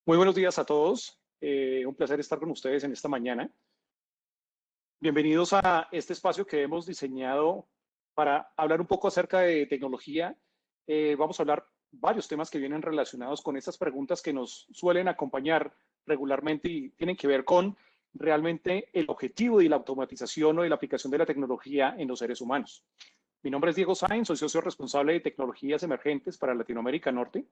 Muy buenos días a todos. Un placer estar con ustedes en esta mañana. Bienvenidos a este espacio que hemos diseñado para hablar un poco acerca de tecnología. Vamos a hablar varios temas que vienen relacionados con estas preguntas que nos suelen acompañar regularmente y tienen que ver con realmente el objetivo de la automatización o de la aplicación de la tecnología en los seres humanos. Mi nombre es Diego Sainz, soy socio responsable de tecnologías emergentes para Latinoamérica Norte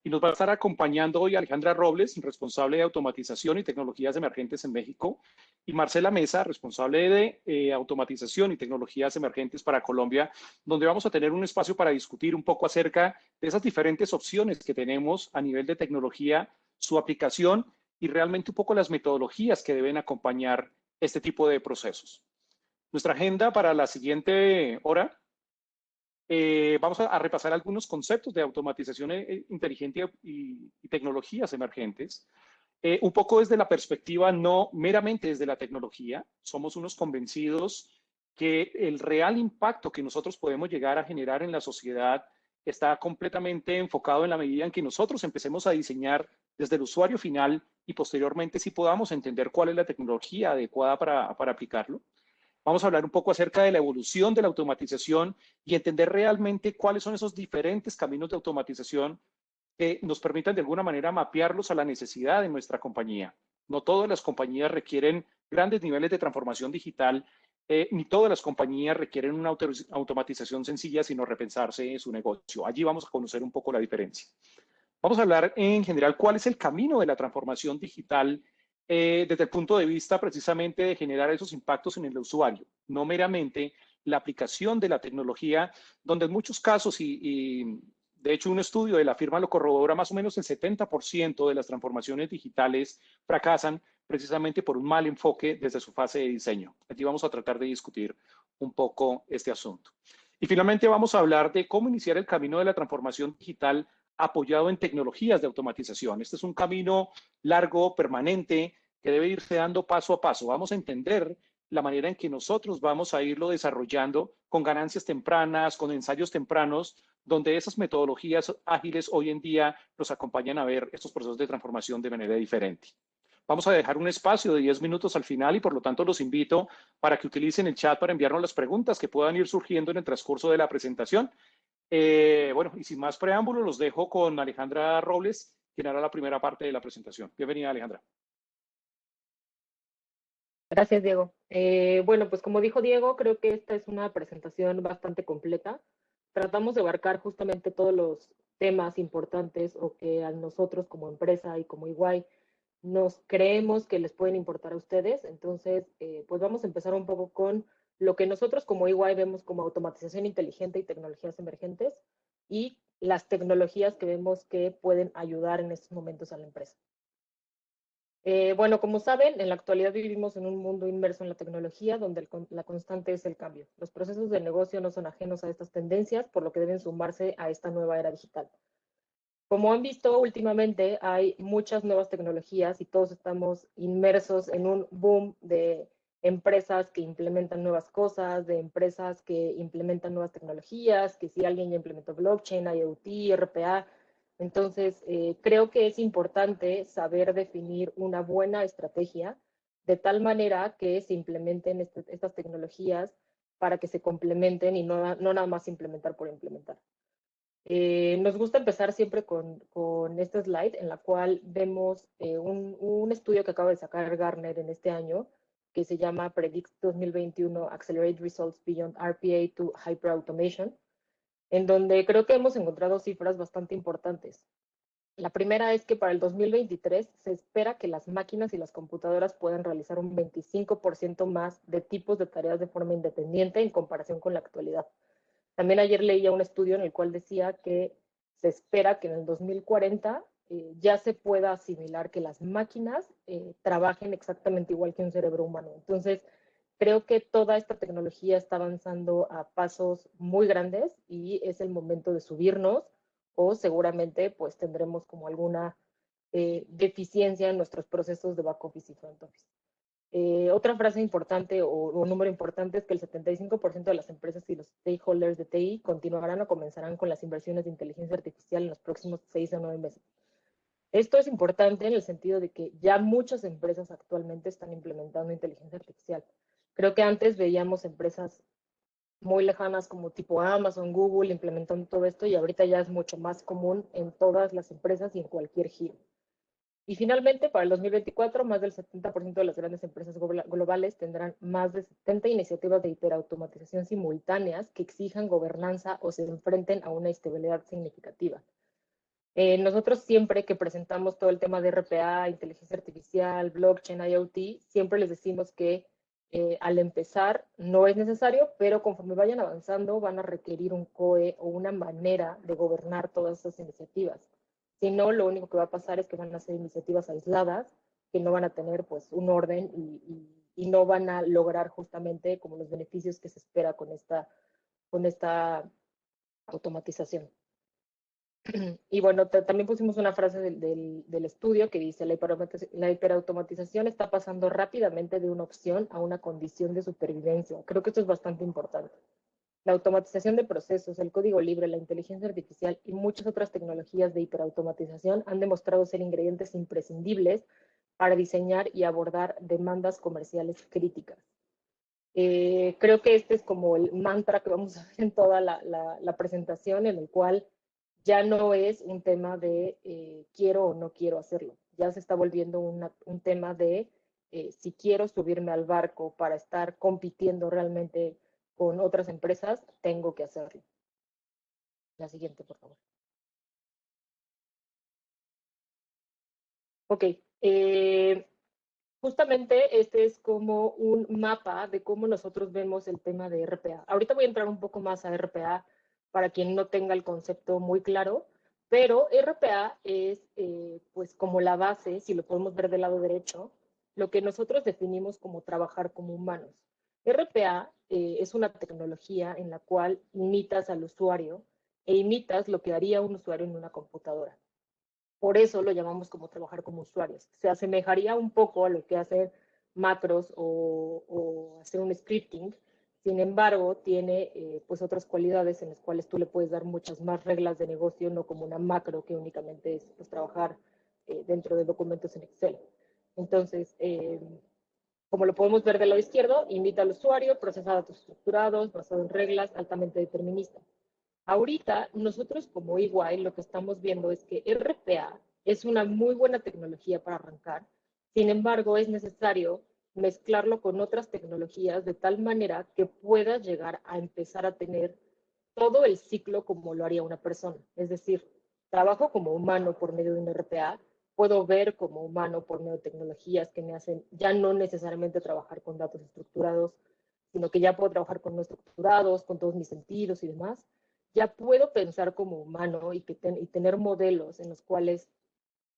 y nos va a estar acompañando hoy Alejandra Robles, responsable de automatización y tecnologías emergentes en México, y Marcela Mesa, responsable de automatización y tecnologías emergentes para Colombia, donde vamos a tener un espacio para discutir un poco acerca de esas diferentes opciones que tenemos a nivel de tecnología, su aplicación y realmente un poco las metodologías que deben acompañar este tipo de procesos. Nuestra agenda para la siguiente hora. Vamos a repasar algunos conceptos de automatización inteligente y tecnologías emergentes. Un poco desde la perspectiva no meramente desde la tecnología. Somos unos convencidos que el real impacto que nosotros podemos llegar a generar en la sociedad está completamente enfocado en la medida en que nosotros empecemos a diseñar desde el usuario final y posteriormente si podamos entender cuál es la tecnología adecuada para aplicarlo. Vamos a hablar un poco acerca de la evolución de la automatización y entender realmente cuáles son esos diferentes caminos de automatización que nos permitan de alguna manera mapearlos a la necesidad de nuestra compañía. No todas las compañías requieren grandes niveles de transformación digital, ni todas las compañías requieren una automatización sencilla, sino repensarse su negocio. Allí vamos a conocer un poco la diferencia. Vamos a hablar en general cuál es el camino de la transformación digital desde el punto de vista precisamente de generar esos impactos en el usuario, no meramente la aplicación de la tecnología, donde en muchos casos, y de hecho un estudio de la firma lo corrobora, más o menos el 70% de las transformaciones digitales fracasan precisamente por un mal enfoque desde su fase de diseño. Aquí vamos a tratar de discutir un poco este asunto. Y finalmente vamos a hablar de cómo iniciar el camino de la transformación digital apoyado en tecnologías de automatización. Este es un camino largo, permanente, que debe irse dando paso a paso. Vamos a entender la manera en que nosotros vamos a irlo desarrollando con ganancias tempranas, con ensayos tempranos, donde esas metodologías ágiles hoy en día nos acompañan a ver estos procesos de transformación de manera diferente. Vamos a dejar un espacio de 10 minutos al final y por lo tanto los invito para que utilicen el chat para enviarnos las preguntas que puedan ir surgiendo en el transcurso de la presentación. Bueno, y sin más preámbulo, los dejo con Alejandra Robles, quien hará la primera parte de la presentación. Bienvenida, Alejandra. Gracias, Diego. Bueno, pues como dijo Diego, creo que esta es una presentación bastante completa. Tratamos de abarcar justamente todos los temas importantes o que a nosotros como empresa y como EY nos creemos que les pueden importar a ustedes. Entonces, pues vamos a empezar un poco con lo que nosotros como EY vemos como automatización inteligente y tecnologías emergentes y las tecnologías que vemos que pueden ayudar en estos momentos a la empresa. Bueno, como saben, en la actualidad vivimos en un mundo inmerso en la tecnología donde la constante es el cambio. Los procesos de negocio no son ajenos a estas tendencias, por lo que deben sumarse a esta nueva era digital. Como han visto últimamente, hay muchas nuevas tecnologías y todos estamos inmersos en un boom de empresas que implementan nuevas cosas, de empresas que implementan nuevas tecnologías, que si alguien ya implementó blockchain, IoT, RPA. Entonces, creo que es importante saber definir una buena estrategia de tal manera que se implementen estas tecnologías para que se complementen y no nada más implementar por implementar. Nos gusta empezar siempre con este slide en la cual vemos un estudio que acaba de sacar Gartner en este año que se llama Predict 2021 Accelerate Results Beyond RPA to Hyperautomation, en donde creo que hemos encontrado cifras bastante importantes. La primera es que para el 2023 se espera que las máquinas y las computadoras puedan realizar un 25% más de tipos de tareas de forma independiente en comparación con la actualidad. También ayer leía un estudio en el cual decía que se espera que en el 2040 ya se pueda asimilar que las máquinas trabajen exactamente igual que un cerebro humano. Entonces, creo que toda esta tecnología está avanzando a pasos muy grandes y es el momento de subirnos o seguramente pues tendremos como alguna deficiencia en nuestros procesos de back office y front office. Otra frase importante o número importante es que el 75% de las empresas y los stakeholders de TI continuarán o comenzarán con las inversiones de inteligencia artificial en los próximos 6 a 9 meses. Esto es importante en el sentido de que ya muchas empresas actualmente están implementando inteligencia artificial. Creo que antes veíamos empresas muy lejanas como tipo Amazon, Google, implementando todo esto y ahorita ya es mucho más común en todas las empresas y en cualquier giro. Y finalmente, para el 2024, más del 70% de las grandes empresas globales tendrán más de 70 iniciativas de hiperautomatización simultáneas que exijan gobernanza o se enfrenten a una estabilidad significativa. Nosotros siempre que presentamos todo el tema de RPA, inteligencia artificial, blockchain, IoT, siempre les decimos que al empezar no es necesario, pero conforme vayan avanzando van a requerir un COE o una manera de gobernar todas esas iniciativas. Si no, lo único que va a pasar es que van a ser iniciativas aisladas, que no van a tener pues un orden y no van a lograr justamente como los beneficios que se espera con esta automatización. Y bueno, también pusimos una frase del estudio que dice, la hiperautomatización está pasando rápidamente de una opción a una condición de supervivencia. Creo que esto es bastante importante. La automatización de procesos, el código libre, la inteligencia artificial y muchas otras tecnologías de hiperautomatización han demostrado ser ingredientes imprescindibles para diseñar y abordar demandas comerciales críticas. Creo que este es como el mantra que vamos a ver en toda la presentación, en el cual ya no es un tema de quiero o no quiero hacerlo, ya se está volviendo un tema de si quiero subirme al barco para estar compitiendo realmente con otras empresas, tengo que hacerlo. La siguiente, por favor. Ok. Justamente este es como un mapa de cómo nosotros vemos el tema de RPA. Ahorita voy a entrar un poco más a RPA para quien no tenga el concepto muy claro, pero RPA es pues como la base, si lo podemos ver del lado derecho, lo que nosotros definimos como trabajar como humanos. RPA es una tecnología en la cual imitas al usuario e imitas lo que haría un usuario en una computadora. Por eso lo llamamos como trabajar como usuarios. Se asemejaría un poco a lo que hacen macros o hacer un scripting. Sin embargo, tiene pues otras cualidades en las cuales tú le puedes dar muchas más reglas de negocio, no como una macro que únicamente es pues, trabajar dentro de documentos en Excel. Entonces, como lo podemos ver del lado izquierdo, invita al usuario, procesa datos estructurados, basado en reglas, altamente determinista. Ahorita, nosotros como EY lo que estamos viendo es que RPA es una muy buena tecnología para arrancar. Sin embargo, es necesario mezclarlo con otras tecnologías de tal manera que puedas llegar a empezar a tener todo el ciclo como lo haría una persona. Es decir, trabajo como humano por medio de un RPA, puedo ver como humano por medio de tecnologías que me hacen ya no necesariamente trabajar con datos estructurados, sino que ya puedo trabajar con no estructurados, con todos mis sentidos y demás. Ya puedo pensar como humano y tener modelos en los cuales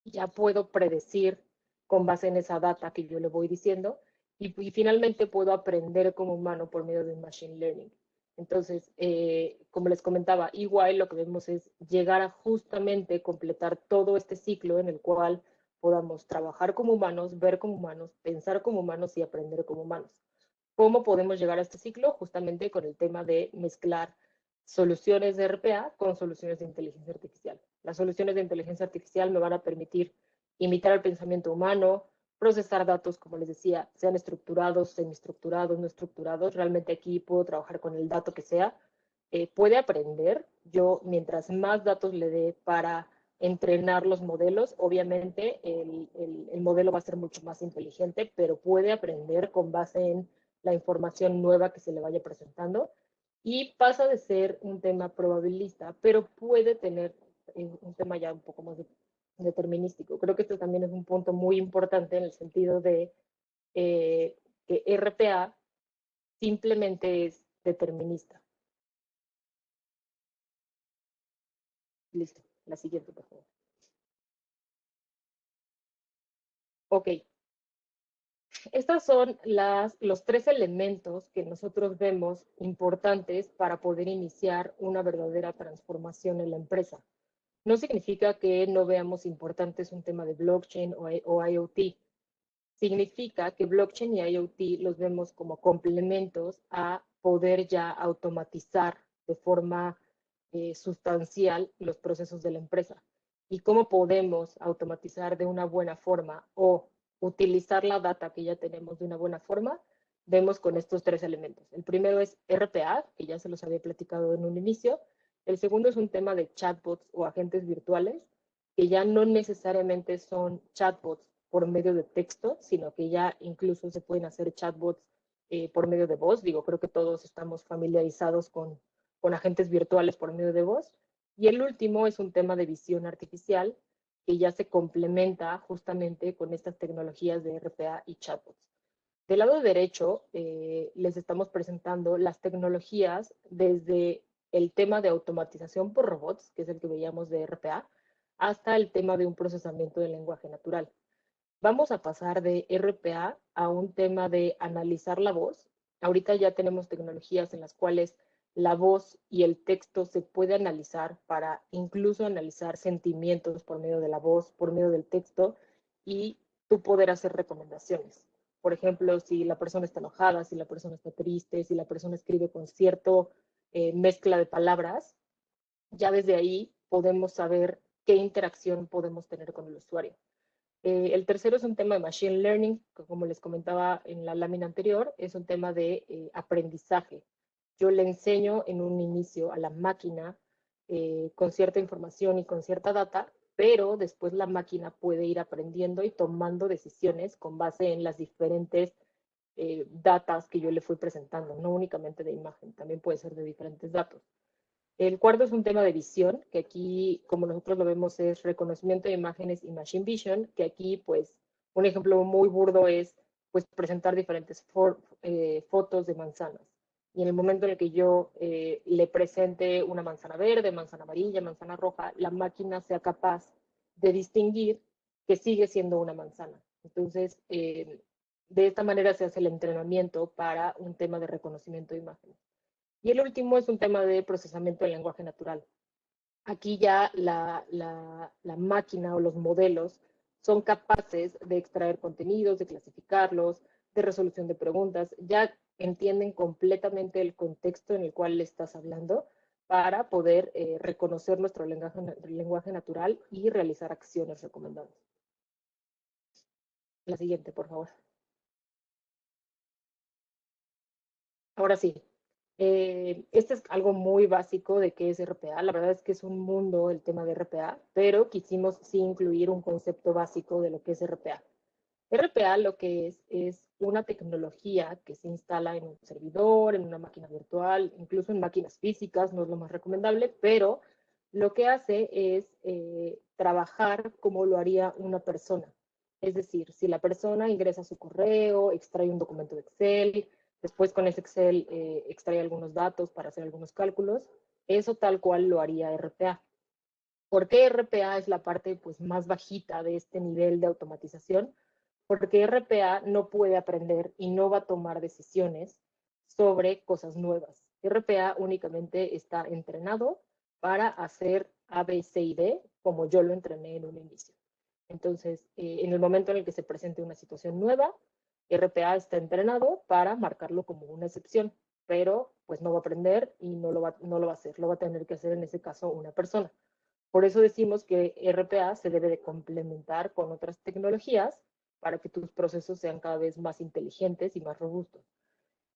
ya puedo predecir con base en esa data que yo le voy diciendo y finalmente puedo aprender como humano por medio de un machine learning. Entonces, como les comentaba, igual lo que vemos es llegar a justamente completar todo este ciclo en el cual podamos trabajar como humanos, ver como humanos, pensar como humanos y aprender como humanos. ¿Cómo podemos llegar a este ciclo? Justamente con el tema de mezclar soluciones de RPA con soluciones de inteligencia artificial. Las soluciones de inteligencia artificial me van a permitir imitar el pensamiento humano, procesar datos, como les decía, sean estructurados, semiestructurados, no estructurados. Realmente aquí puedo trabajar con el dato que sea. Puede aprender. Yo, mientras más datos le dé para entrenar los modelos, obviamente el modelo va a ser mucho más inteligente, pero puede aprender con base en la información nueva que se le vaya presentando y pasa de ser un tema probabilista, pero puede tener un tema ya un poco más determinístico. Creo que esto también es un punto muy importante en el sentido de que RPA simplemente es determinista. Listo, la siguiente, por favor. Ok, estos son los tres elementos que nosotros vemos importantes para poder iniciar una verdadera transformación en la empresa. No significa que no veamos importantes un tema de blockchain o IoT. Significa que blockchain y IoT los vemos como complementos a poder ya automatizar de forma sustancial los procesos de la empresa. y cómo podemos automatizar de una buena forma o utilizar la data que ya tenemos de una buena forma, vemos con estos tres elementos. El primero es RPA, que ya se los había platicado en un inicio. El segundo es un tema de chatbots o agentes virtuales, que ya no necesariamente son chatbots por medio de texto, sino que ya incluso se pueden hacer chatbots por medio de voz. Digo, creo que todos estamos familiarizados con agentes virtuales por medio de voz. Y el último es un tema de visión artificial que ya se complementa justamente con estas tecnologías de RPA y chatbots. Del lado derecho, les estamos presentando las tecnologías desde el tema de automatización por robots, que es el que veíamos de RPA, hasta el tema de un procesamiento de lenguaje natural. Vamos a pasar de RPA a un tema de analizar la voz. Ahorita ya tenemos tecnologías en las cuales la voz y el texto se puede analizar para incluso analizar sentimientos por medio de la voz, por medio del texto, y tú poder hacer recomendaciones. Por ejemplo, si la persona está enojada, si la persona está triste, si la persona escribe con cierto mezcla de palabras, ya desde ahí podemos saber qué interacción podemos tener con el usuario. El tercero es un tema de Machine Learning, que como les comentaba en la lámina anterior, es un tema de aprendizaje. Yo le enseño en un inicio a la máquina con cierta información y con cierta data, pero después la máquina puede ir aprendiendo y tomando decisiones con base en las diferentes datas que yo le fui presentando, no únicamente de imagen, también puede ser de diferentes datos. El cuarto es un tema de visión, que aquí, como nosotros lo vemos, es reconocimiento de imágenes y machine vision, que aquí, pues, un ejemplo muy burdo es, pues, presentar diferentes fotos de manzanas. Y en el momento en el que yo le presente una manzana verde, manzana amarilla, manzana roja, la máquina sea capaz de distinguir que sigue siendo una manzana. Entonces, de esta manera se hace el entrenamiento para un tema de reconocimiento de imágenes. Y el último es un tema de procesamiento del lenguaje natural. Aquí ya la máquina o los modelos son capaces de extraer contenidos, de clasificarlos, de resolución de preguntas, ya entienden completamente el contexto en el cual le estás hablando para poder reconocer nuestro lenguaje natural y realizar acciones recomendadas. La siguiente, por favor. Ahora sí, este es algo muy básico de qué es RPA. La verdad es que es un mundo el tema de RPA, pero quisimos sí incluir un concepto básico de lo que es RPA. RPA lo que es una tecnología que se instala en un servidor, en una máquina virtual, incluso en máquinas físicas, no es lo más recomendable, pero lo que hace es trabajar como lo haría una persona. Es decir, si la persona ingresa su correo, extrae un documento de Excel, después con ese Excel extrae algunos datos para hacer algunos cálculos, eso tal cual lo haría RPA. ¿Por qué RPA es la parte pues, más bajita de este nivel de automatización? Porque RPA no puede aprender y no va a tomar decisiones sobre cosas nuevas. RPA únicamente está entrenado para hacer A, B, C y D, como yo lo entrené en un inicio. Entonces, en el momento en el que se presente una situación nueva, RPA está entrenado para marcarlo como una excepción, pero pues no va a aprender y no lo va a hacer, lo va a tener que hacer en ese caso una persona. Por eso decimos que RPA se debe de complementar con otras tecnologías para que tus procesos sean cada vez más inteligentes y más robustos.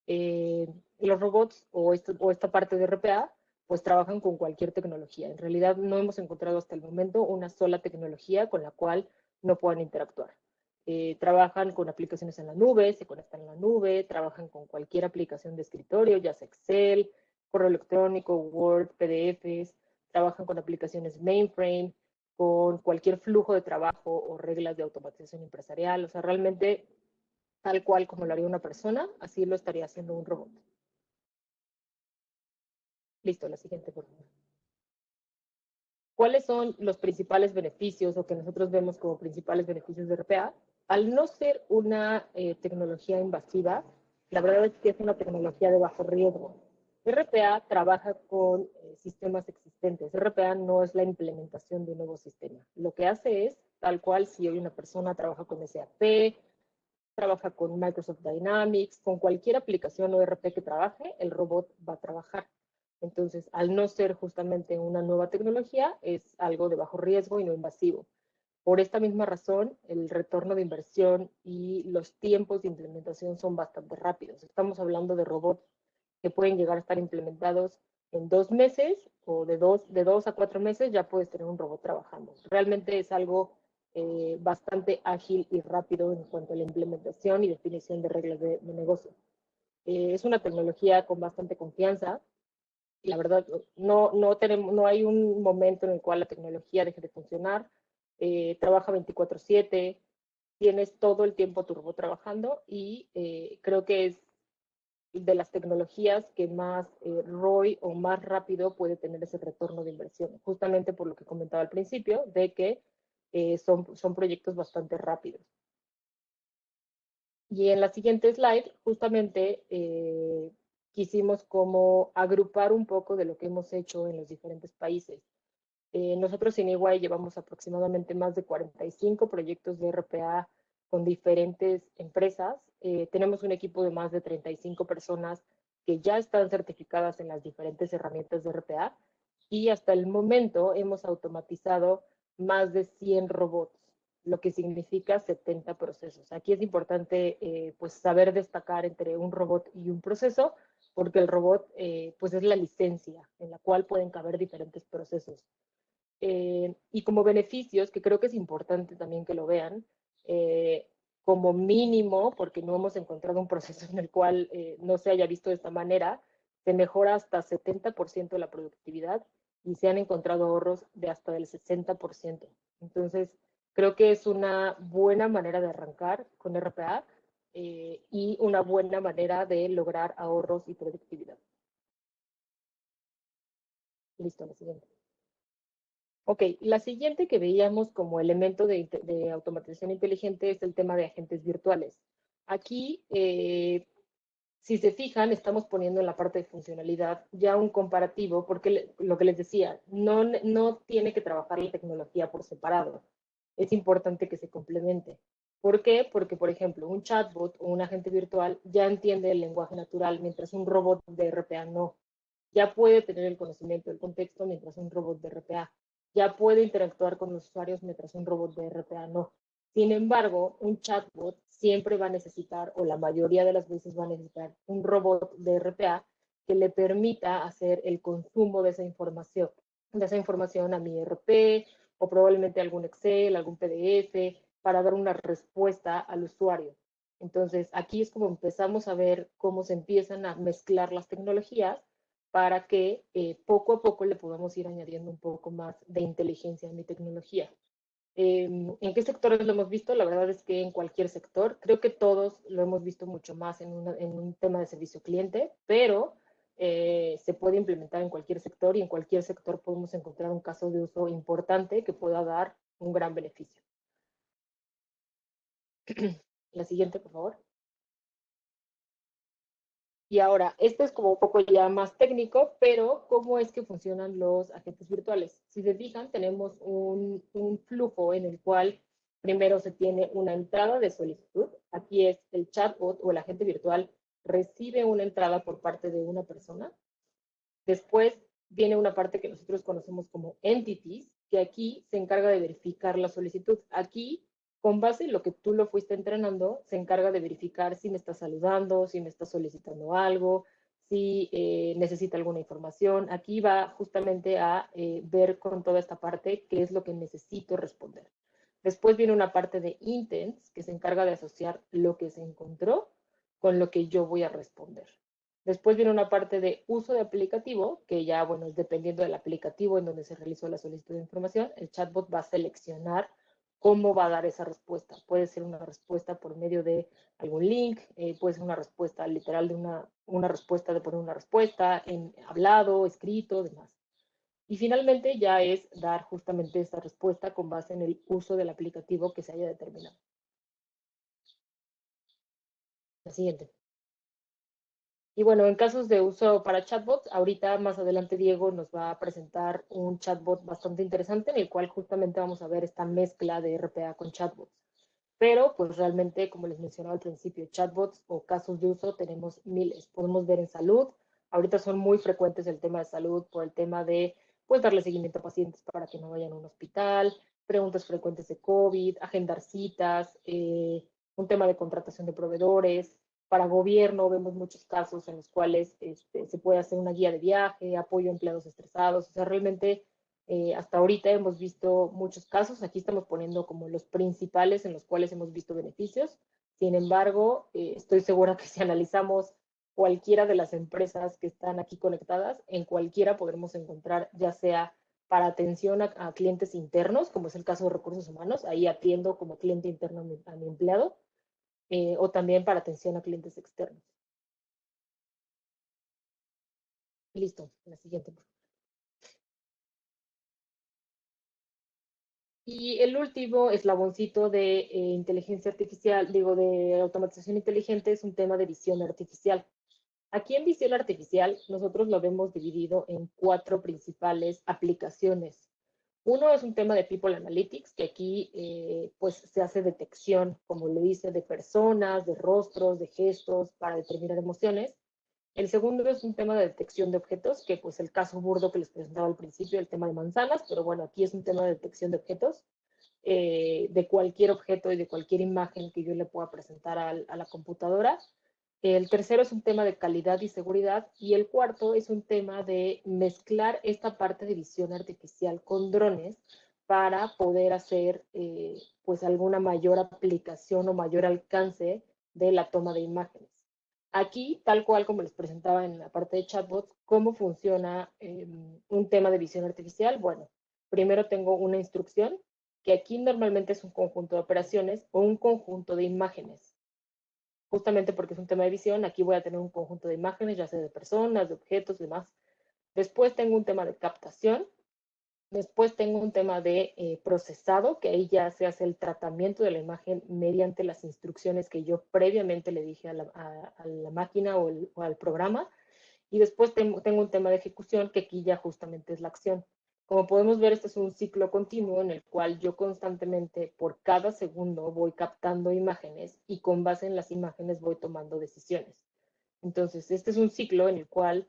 Los robots o esta parte de RPA pues trabajan con cualquier tecnología. En realidad no hemos encontrado hasta el momento una sola tecnología con la cual no puedan interactuar. Trabajan con aplicaciones en la nube, se conectan en la nube, trabajan con cualquier aplicación de escritorio, ya sea Excel, correo electrónico, Word, PDFs, trabajan con aplicaciones mainframe, con cualquier flujo de trabajo o reglas de automatización empresarial. O sea, realmente tal cual como lo haría una persona, así lo estaría haciendo un robot. Listo, la siguiente, por favor. ¿Cuáles son los principales beneficios o que nosotros vemos como principales beneficios de RPA? Al no ser una tecnología invasiva, la verdad es que es una tecnología de bajo riesgo. RPA trabaja con sistemas existentes. RPA no es la implementación de un nuevo sistema. Lo que hace es, tal cual, si hoy una persona trabaja con SAP, trabaja con Microsoft Dynamics, con cualquier aplicación o RP que trabaje, el robot va a trabajar. Entonces, al no ser justamente una nueva tecnología, es algo de bajo riesgo y no invasivo. Por esta misma razón, el retorno de inversión y los tiempos de implementación son bastante rápidos. Estamos hablando de robots que pueden llegar a estar implementados en 2 meses o de dos a 4 meses ya puedes tener un robot trabajando. Realmente es algo bastante ágil y rápido en cuanto a la implementación y definición de reglas de negocio. Es una tecnología con bastante confianza. La verdad, no hay un momento en el cual la tecnología deje de funcionar. Trabaja 24/7, tienes todo el tiempo tu robot trabajando y creo que es de las tecnologías que más ROI o más rápido puede tener ese retorno de inversión, justamente por lo que comentaba al principio, de que son proyectos bastante rápidos. Y en la siguiente slide, justamente quisimos como agrupar un poco de lo que hemos hecho en los diferentes países. Nosotros en EY llevamos aproximadamente más de 45 proyectos de RPA con diferentes empresas. Tenemos un equipo de más de 35 personas que ya están certificadas en las diferentes herramientas de RPA y hasta el momento hemos automatizado más de 100 robots, lo que significa 70 procesos. Aquí es importante pues saber destacar entre un robot y un proceso, porque el robot pues es la licencia en la cual pueden caber diferentes procesos. Y como beneficios, que creo que es importante también que lo vean, eh, como mínimo, porque no hemos encontrado un proceso en el cual no se haya visto de esta manera, se mejora hasta 70% la productividad y se han encontrado ahorros de hasta del 60%. Entonces, creo que es una buena manera de arrancar con RPA y una buena manera de lograr ahorros y productividad. Listo, la siguiente. Ok, la siguiente que veíamos como elemento de automatización inteligente es el tema de agentes virtuales. Aquí, si se fijan, estamos poniendo en la parte de funcionalidad ya un comparativo, porque lo que les decía, no tiene que trabajar la tecnología por separado. Es importante que se complemente. ¿Por qué? Porque, por ejemplo, un chatbot o un agente virtual ya entiende el lenguaje natural, mientras un robot de RPA no. Ya puede tener el conocimiento del contexto, mientras un robot de RPA ya puede interactuar con los usuarios, mientras un robot de RPA no. Sin embargo, un chatbot siempre va a necesitar, o la mayoría de las veces va a necesitar, un robot de RPA que le permita hacer el consumo de esa información a mi ERP o probablemente algún Excel, algún PDF, para dar una respuesta al usuario. Entonces, aquí es como empezamos a ver cómo se empiezan a mezclar las tecnologías para que poco a poco le podamos ir añadiendo un poco más de inteligencia a mi tecnología. ¿En qué sectores lo hemos visto? La verdad es que en cualquier sector. Creo que todos lo hemos visto mucho más en un tema de servicio cliente, pero se puede implementar en cualquier sector y en cualquier sector podemos encontrar un caso de uso importante que pueda dar un gran beneficio. La siguiente, por favor. Y ahora, esto es como un poco ya más técnico, pero ¿cómo es que funcionan los agentes virtuales? Si se fijan, tenemos un flujo en el cual primero se tiene una entrada de solicitud. Aquí es el chatbot o el agente virtual recibe una entrada por parte de una persona. Después viene una parte que nosotros conocemos como entities, que aquí se encarga de verificar la solicitud. Aquí, con base en lo que tú lo fuiste entrenando, se encarga de verificar si me está saludando, si me está solicitando algo, si necesita alguna información. Aquí va justamente a ver con toda esta parte qué es lo que necesito responder. Después viene una parte de intents, que se encarga de asociar lo que se encontró con lo que yo voy a responder. Después viene una parte de uso de aplicativo, que ya, bueno, es dependiendo del aplicativo en donde se realizó la solicitud de información, el chatbot va a seleccionar cómo va a dar esa respuesta. Puede ser una respuesta por medio de algún link, puede ser una respuesta literal de una respuesta de poner una respuesta en hablado, escrito, demás. Y finalmente ya es dar justamente esta respuesta con base en el uso del aplicativo que se haya determinado. La siguiente. Y bueno, en casos de uso para chatbots, ahorita más adelante Diego nos va a presentar un chatbot bastante interesante en el cual justamente vamos a ver esta mezcla de RPA con chatbots. Pero pues realmente, como les mencionaba al principio, chatbots o casos de uso tenemos miles. Podemos ver en salud, Ahorita son muy frecuentes el tema de salud por el tema de, pues, darle seguimiento a pacientes para que no vayan a un hospital, preguntas frecuentes de COVID, agendar citas, un tema de contratación de proveedores. Para gobierno vemos muchos casos en los cuales se puede hacer una guía de viaje, apoyo a empleados estresados. O sea, realmente hasta ahorita hemos visto muchos casos. Aquí estamos poniendo como los principales en los cuales hemos visto beneficios. Sin embargo, estoy segura que si analizamos cualquiera de las empresas que están aquí conectadas, en cualquiera podremos encontrar, ya sea para atención a clientes internos, como es el caso de recursos humanos, ahí atiendo como cliente interno a mi empleado, o también para atención a clientes externos. Listo, la siguiente. Y el último eslaboncito de inteligencia artificial, digo, de automatización inteligente, es un tema de visión artificial. Aquí en visión artificial, nosotros lo vemos dividido en 4 principales aplicaciones. Uno es un tema de People Analytics, que aquí pues se hace detección, como lo dice, de personas, de rostros, de gestos, para determinar emociones. El segundo es un tema de detección de objetos, que pues el caso burdo que les presentaba al principio, el tema de manzanas, pero bueno, aquí es un tema de detección de objetos, de cualquier objeto y de cualquier imagen que yo le pueda presentar a la computadora. El tercero es un tema de calidad y seguridad y el cuarto es un tema de mezclar esta parte de visión artificial con drones para poder hacer pues alguna mayor aplicación o mayor alcance de la toma de imágenes. Aquí, tal cual como les presentaba en la parte de chatbots, ¿cómo funciona un tema de visión artificial? Bueno, primero tengo una instrucción, que aquí normalmente es un conjunto de operaciones o un conjunto de imágenes. Justamente porque es un tema de visión, aquí voy a tener un conjunto de imágenes, ya sea de personas, de objetos, demás. Después tengo un tema de captación. Después tengo un tema de procesado, que ahí ya se hace el tratamiento de la imagen mediante las instrucciones que yo previamente le dije a la máquina o al programa. Y después tengo un tema de ejecución, que aquí ya justamente es la acción. Como podemos ver, este es un ciclo continuo en el cual yo constantemente, por cada segundo, voy captando imágenes y con base en las imágenes voy tomando decisiones. Entonces, este es un ciclo en el cual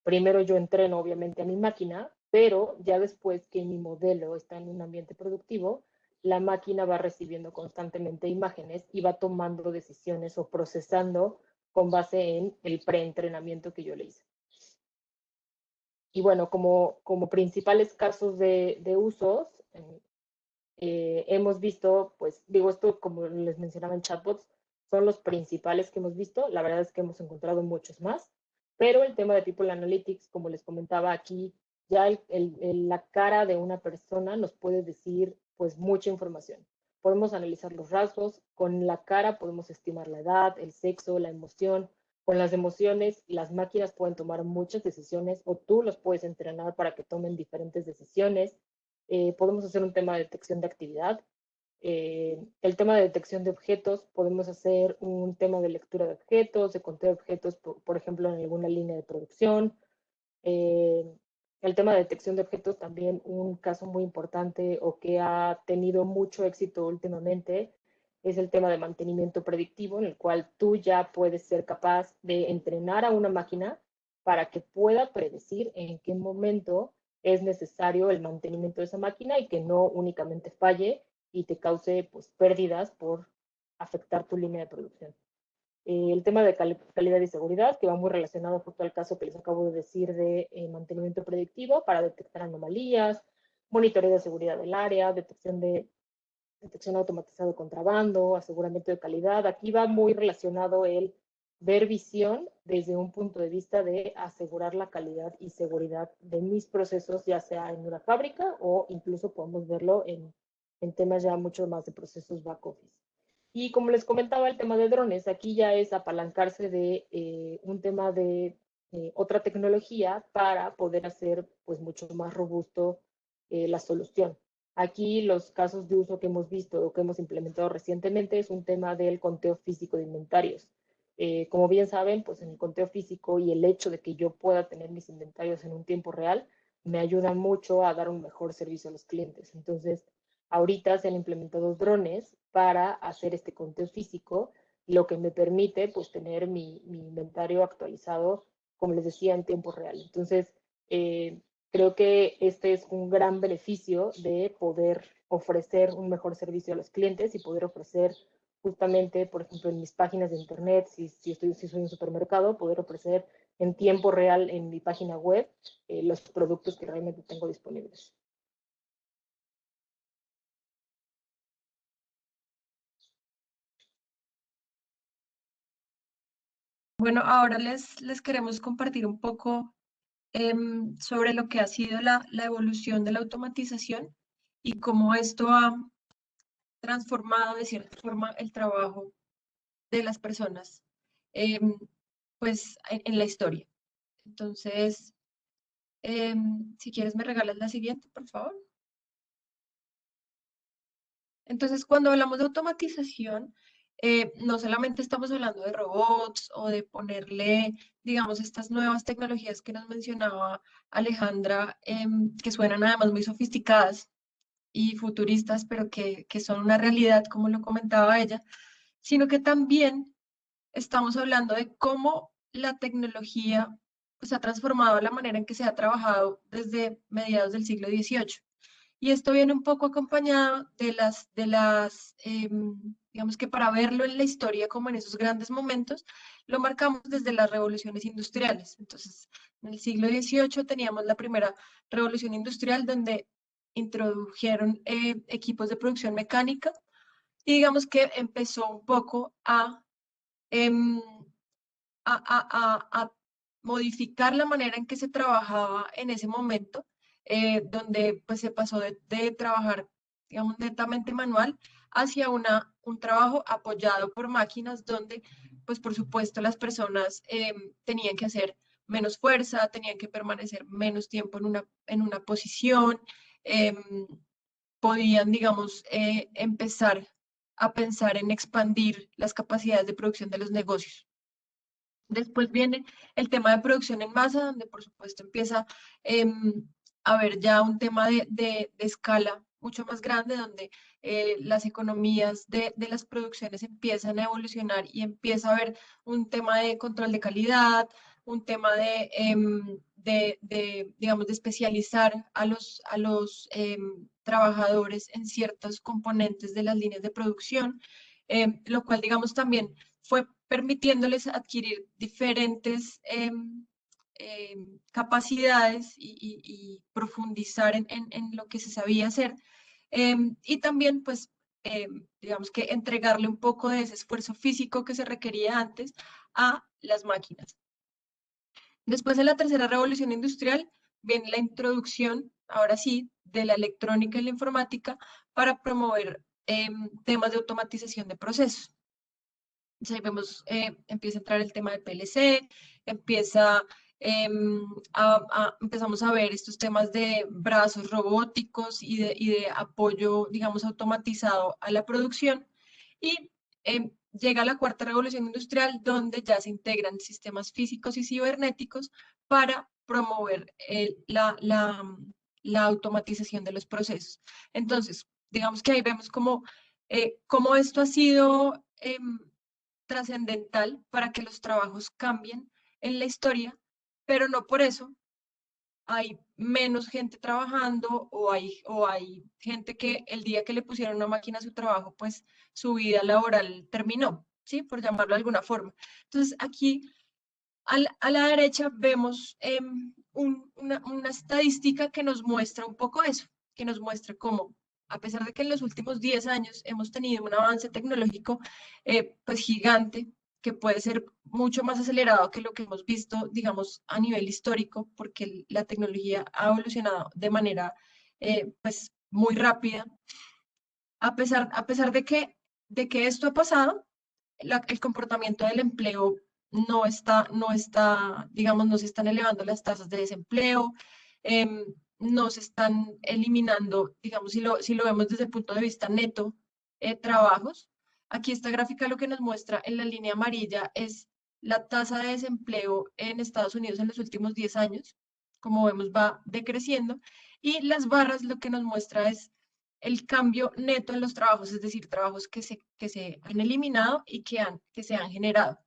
primero yo entreno obviamente a mi máquina, pero ya después que mi modelo está en un ambiente productivo, la máquina va recibiendo constantemente imágenes y va tomando decisiones o procesando con base en el preentrenamiento que yo le hice. Y bueno, como principales casos de usos, hemos visto, pues digo esto como les mencionaba en chatbots, son los principales que hemos visto. La verdad es que hemos encontrado muchos más, pero el tema de People Analytics, como les comentaba aquí, ya la cara de una persona nos puede decir pues mucha información. Podemos analizar los rasgos, con la cara podemos estimar la edad, el sexo, la emoción. Con las emociones, las máquinas pueden tomar muchas decisiones o tú los puedes entrenar para que tomen diferentes decisiones. Podemos hacer un tema de detección de actividad. El tema de detección de objetos, podemos hacer un tema de lectura de objetos, de conteo de objetos, por ejemplo, en alguna línea de producción. Eh, el tema de detección de objetos también un caso muy importante o que ha tenido mucho éxito últimamente es el tema de mantenimiento predictivo, en el cual tú ya puedes ser capaz de entrenar a una máquina para que pueda predecir en qué momento es necesario el mantenimiento de esa máquina y que no únicamente falle y te cause pues pérdidas por afectar tu línea de producción. El tema de calidad y seguridad, que va muy relacionado justo al caso que les acabo de decir de mantenimiento predictivo para detectar anomalías, monitoreo de seguridad del área, detección automatizada de contrabando, aseguramiento de calidad. Aquí va muy relacionado el ver visión desde un punto de vista de asegurar la calidad y seguridad de mis procesos, ya sea en una fábrica o incluso podemos verlo en temas ya mucho más de procesos back office. Y como les comentaba, el tema de drones, aquí ya es apalancarse de un tema de otra tecnología para poder hacer pues mucho más robusto la solución. Aquí los casos de uso que hemos visto o que hemos implementado recientemente es un tema del conteo físico de inventarios. Como bien saben, pues en el conteo físico y el hecho de que yo pueda tener mis inventarios en un tiempo real me ayuda mucho a dar un mejor servicio a los clientes. Entonces, ahorita se han implementado drones para hacer este conteo físico, lo que me permite pues tener mi inventario actualizado como les decía, en tiempo real. Entonces, creo que este es un gran beneficio de poder ofrecer un mejor servicio a los clientes y poder ofrecer justamente, por ejemplo, en mis páginas de internet, si soy un supermercado, poder ofrecer en tiempo real en mi página web los productos que realmente tengo disponibles. Bueno, ahora les queremos compartir un poco sobre lo que ha sido la evolución de la automatización y cómo esto ha transformado de cierta forma el trabajo de las personas em, pues en la historia. Entonces, si quieres me regalas la siguiente, por favor. Entonces, cuando hablamos de automatización, no solamente estamos hablando de robots o de ponerle, digamos, estas nuevas tecnologías que nos mencionaba Alejandra, que suenan además muy sofisticadas y futuristas, pero que son una realidad, como lo comentaba ella, sino que también estamos hablando de cómo la tecnología pues, ha transformado la manera en que se ha trabajado desde mediados del siglo XVIII. Y esto viene un poco acompañado digamos que para verlo en la historia como en esos grandes momentos, lo marcamos desde las revoluciones industriales. Entonces, en el siglo XVIII teníamos la primera revolución industrial donde introdujeron equipos de producción mecánica y digamos que empezó un poco em, a modificar la manera en que se trabajaba en ese momento, donde pues se pasó de trabajar, digamos, netamente manual hacia un trabajo apoyado por máquinas donde, pues por supuesto, las personas tenían que hacer menos fuerza, tenían que permanecer menos tiempo en una posición, podían, digamos, empezar a pensar en expandir las capacidades de producción de los negocios. Después viene el tema de producción en masa, donde por supuesto empieza a haber ya un tema de escala mucho más grande, donde las economías de las producciones empiezan a evolucionar y empieza a haber un tema de control de calidad, un tema digamos, de especializar a los trabajadores en ciertos componentes de las líneas de producción, lo cual, digamos, también fue permitiéndoles adquirir diferentes capacidades y profundizar en lo que se sabía hacer. Y también, pues, digamos que entregarle un poco de ese esfuerzo físico que se requería antes a las máquinas. Después de la tercera revolución industrial, viene la introducción, ahora sí, de la electrónica y la informática para promover temas de automatización de procesos. Entonces ahí vemos, empieza a entrar el tema de PLC, empieza, empezamos a ver estos temas de brazos robóticos y de apoyo, digamos, automatizado a la producción. Y llega la cuarta revolución industrial, donde ya se integran sistemas físicos y cibernéticos para promover la automatización de los procesos. Entonces, digamos que ahí vemos cómo esto ha sido trascendental para que los trabajos cambien en la historia, pero no por eso hay menos gente trabajando o hay gente que el día que le pusieron una máquina a su trabajo, pues su vida laboral terminó, ¿sí? Por llamarlo de alguna forma. Entonces, aquí a la derecha vemos una estadística que nos muestra un poco eso, que nos muestra cómo, a pesar de que en los últimos 10 años hemos tenido un avance tecnológico pues gigante, que puede ser mucho más acelerado que lo que hemos visto, digamos, a nivel histórico, porque la tecnología ha evolucionado de manera pues muy rápida. A pesar de que esto ha pasado, el comportamiento del empleo digamos, no se están elevando las tasas de desempleo, no se están eliminando, digamos, si lo vemos desde el punto de vista neto, trabajos. Aquí esta gráfica lo que nos muestra en la línea amarilla es la tasa de desempleo en Estados Unidos en los últimos 10 años. Como vemos, va decreciendo. Y las barras lo que nos muestra es el cambio neto en los trabajos, es decir, trabajos que se han eliminado y que se han generado.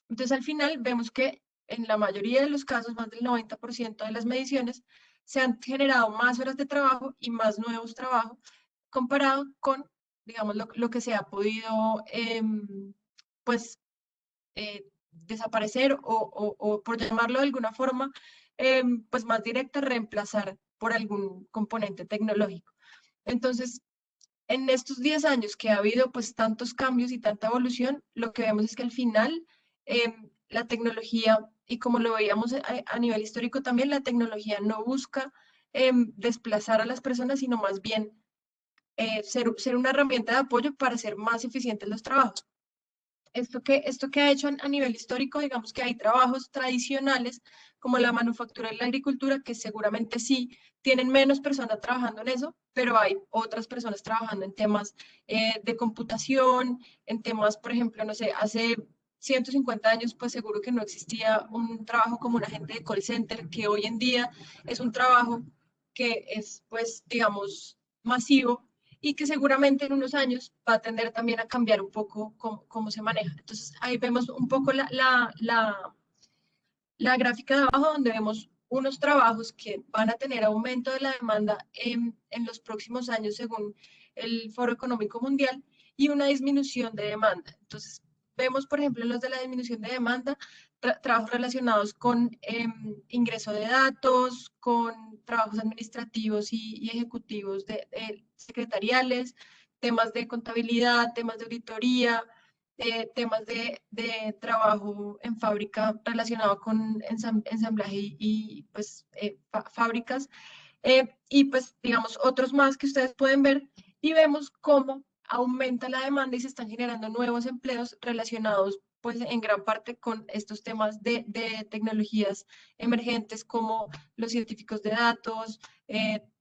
Entonces, al final vemos que en la mayoría de los casos, más del 90% de las mediciones, se han generado más horas de trabajo y más nuevos trabajos comparado con, digamos, lo que se ha podido, pues, desaparecer o, por llamarlo de alguna forma, pues más directa, reemplazar por algún componente tecnológico. Entonces, en estos 10 años que ha habido pues tantos cambios y tanta evolución, lo que vemos es que al final la tecnología, y como lo veíamos a nivel histórico también, la tecnología no busca desplazar a las personas, sino más bien ser una herramienta de apoyo para hacer más eficientes los trabajos. Esto que ha hecho a nivel histórico, digamos que hay trabajos tradicionales como la manufactura y la agricultura que seguramente sí tienen menos personas trabajando en eso, pero hay otras personas trabajando en temas de computación, en temas, por ejemplo, no sé, hace 150 años, pues seguro que no existía un trabajo como un agente de call center, que hoy en día es un trabajo que es, pues, digamos, masivo y que seguramente en unos años va a tender también a cambiar un poco cómo se maneja. Entonces, ahí vemos un poco la gráfica de abajo, donde vemos unos trabajos que van a tener aumento de la demanda en los próximos años según el Foro Económico Mundial y una disminución de demanda. Entonces, vemos, por ejemplo, los de la disminución de demanda, trabajos relacionados con ingreso de datos, con trabajos administrativos y ejecutivos secretariales, temas de contabilidad, temas de auditoría, temas de trabajo en fábrica relacionado con ensamblaje y pues fábricas y pues digamos otros más que ustedes pueden ver y vemos cómo aumenta la demanda y se están generando nuevos empleos relacionados pues en gran parte con estos temas de tecnologías emergentes como los científicos de datos,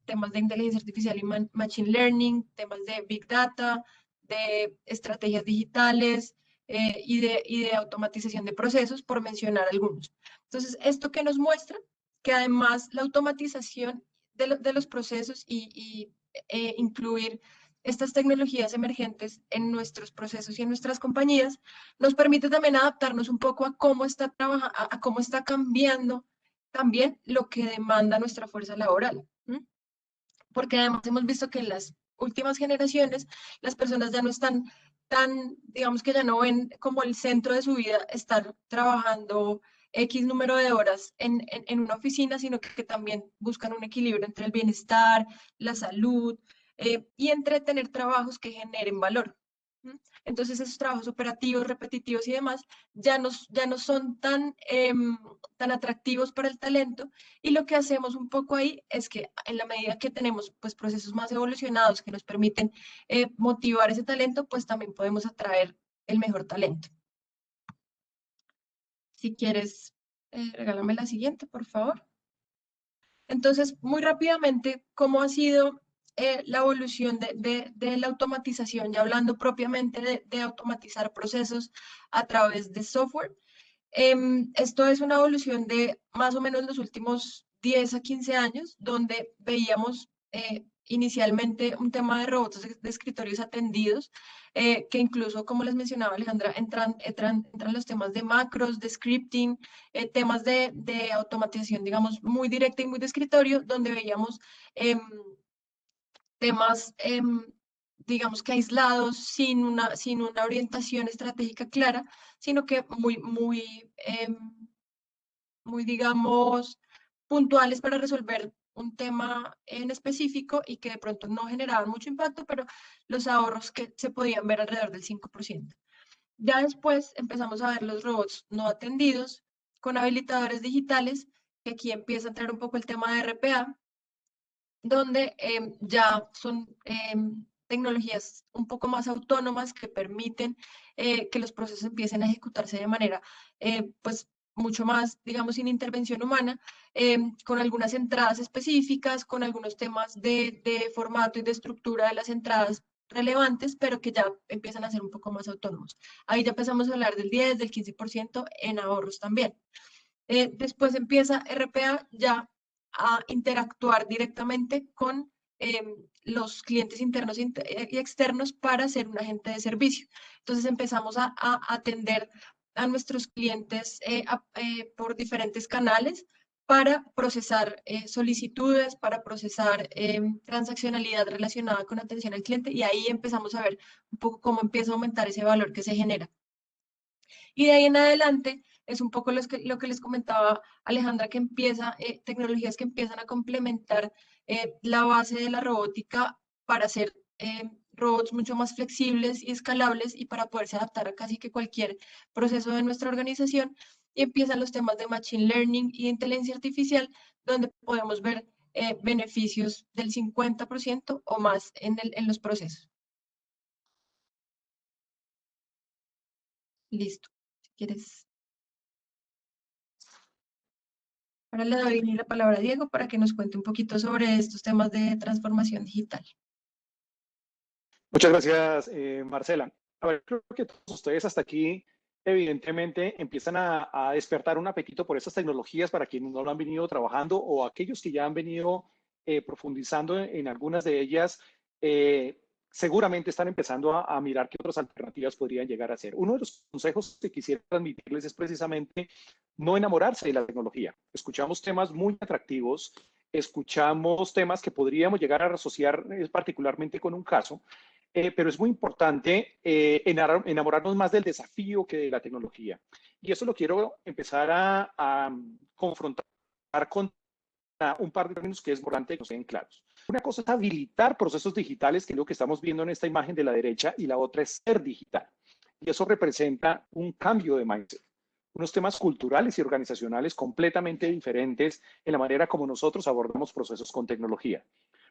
temas de inteligencia artificial y machine learning, temas de big data, de estrategias digitales y de automatización de procesos, por mencionar algunos. Entonces, esto que nos muestra que además la automatización de los procesos y incluir estas tecnologías emergentes en nuestros procesos y en nuestras compañías nos permite también adaptarnos un poco a cómo está a cómo está cambiando también lo que demanda nuestra fuerza laboral. Porque además hemos visto que en las últimas generaciones las personas ya no están tan, digamos que ya no ven como el centro de su vida estar trabajando X número de horas en una oficina, sino que también buscan un equilibrio entre el bienestar, la salud y entre tener trabajos que generen valor. Entonces esos trabajos operativos, repetitivos y demás ya no son tan atractivos para el talento y lo que hacemos un poco ahí es que en la medida que tenemos pues procesos más evolucionados que nos permiten motivar ese talento, pues también podemos atraer el mejor talento. Si quieres, regálame la siguiente, por favor. Entonces, muy rápidamente, ¿cómo ha sido la evolución de la automatización? Ya hablando propiamente de automatizar procesos a través de software. Esto es una evolución de más o menos los últimos 10 a 15 años, donde veíamos inicialmente un tema de robots de escritorios atendidos, que incluso, como les mencionaba Alejandra, entran los temas de macros, de scripting, temas de automatización, digamos, muy directa y muy de escritorio, donde veíamos temas, digamos que aislados, sin una orientación estratégica clara, sino que muy, digamos, puntuales para resolver un tema en específico y que de pronto no generaban mucho impacto, pero los ahorros que se podían ver alrededor del 5%. Ya después empezamos a ver los robots no atendidos con habilitadores digitales, que aquí empieza a entrar un poco el tema de RPA, donde ya son tecnologías un poco más autónomas que permiten que los procesos empiecen a ejecutarse de manera pues mucho más, digamos, sin intervención humana, con algunas entradas específicas, con algunos temas de formato y de estructura de las entradas relevantes, pero que ya empiezan a ser un poco más autónomos. Ahí ya empezamos a hablar del 10, del 15% en ahorros también. Después empieza RPA ya a interactuar directamente con los clientes internos y externos para ser un agente de servicio. Entonces empezamos a atender a nuestros clientes por diferentes canales para procesar solicitudes, para procesar transaccionalidad relacionada con atención al cliente, y ahí empezamos a ver un poco cómo empieza a aumentar ese valor que se genera. Y de ahí en adelante es un poco lo que les comentaba Alejandra, que empieza, tecnologías que empiezan a complementar la base de la robótica para hacer robots mucho más flexibles y escalables y para poderse adaptar a casi que cualquier proceso de nuestra organización. Y empiezan los temas de Machine Learning y inteligencia artificial, donde podemos ver beneficios del 50% o más en los procesos. Listo. Si quieres. Ahora le doy la palabra a Diego para que nos cuente un poquito sobre estos temas de transformación digital. Muchas gracias, Marcela. A ver, creo que todos ustedes hasta aquí evidentemente empiezan a despertar un apetito por estas tecnologías para quienes no lo han venido trabajando o aquellos que ya han venido profundizando en algunas de ellas. Seguramente están empezando a mirar qué otras alternativas podrían llegar a ser. Uno de los consejos que quisiera transmitirles es precisamente no enamorarse de la tecnología. Escuchamos temas muy atractivos, escuchamos temas que podríamos llegar a asociar particularmente con un caso, pero es muy importante enamorarnos más del desafío que de la tecnología. Y eso lo quiero empezar a confrontar con un par de términos que es importante que nos queden claros. Una cosa es habilitar procesos digitales, que es lo que estamos viendo en esta imagen de la derecha, y la otra es ser digital. Y eso representa un cambio de mindset, unos temas culturales y organizacionales completamente diferentes en la manera como nosotros abordamos procesos con tecnología.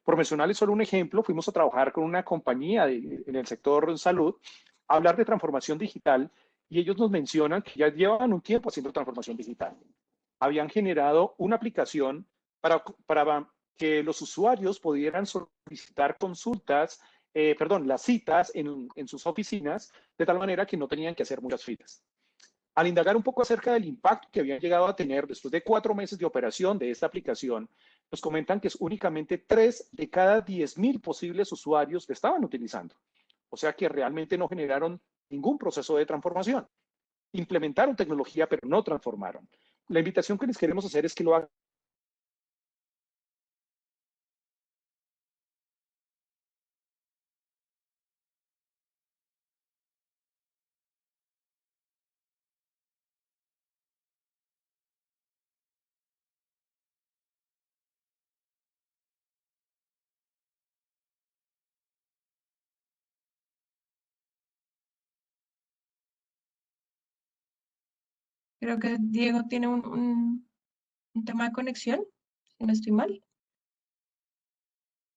Por mencionarles solo un ejemplo, fuimos a trabajar con una compañía en el sector salud a hablar de transformación digital, y ellos nos mencionan que ya llevan un tiempo haciendo transformación digital. Habían generado una aplicación para que los usuarios pudieran solicitar consultas, las citas en sus oficinas, de tal manera que no tenían que hacer muchas filas. Al indagar un poco acerca del impacto que habían llegado a tener después de 4 meses de operación de esta aplicación, nos comentan que es únicamente 3 de cada 10,000 posibles usuarios que estaban utilizando. O sea que realmente no generaron ningún proceso de transformación. Implementaron tecnología, pero no transformaron. La invitación que les queremos hacer es que lo hagan. Creo que Diego tiene un tema de conexión, si no estoy mal.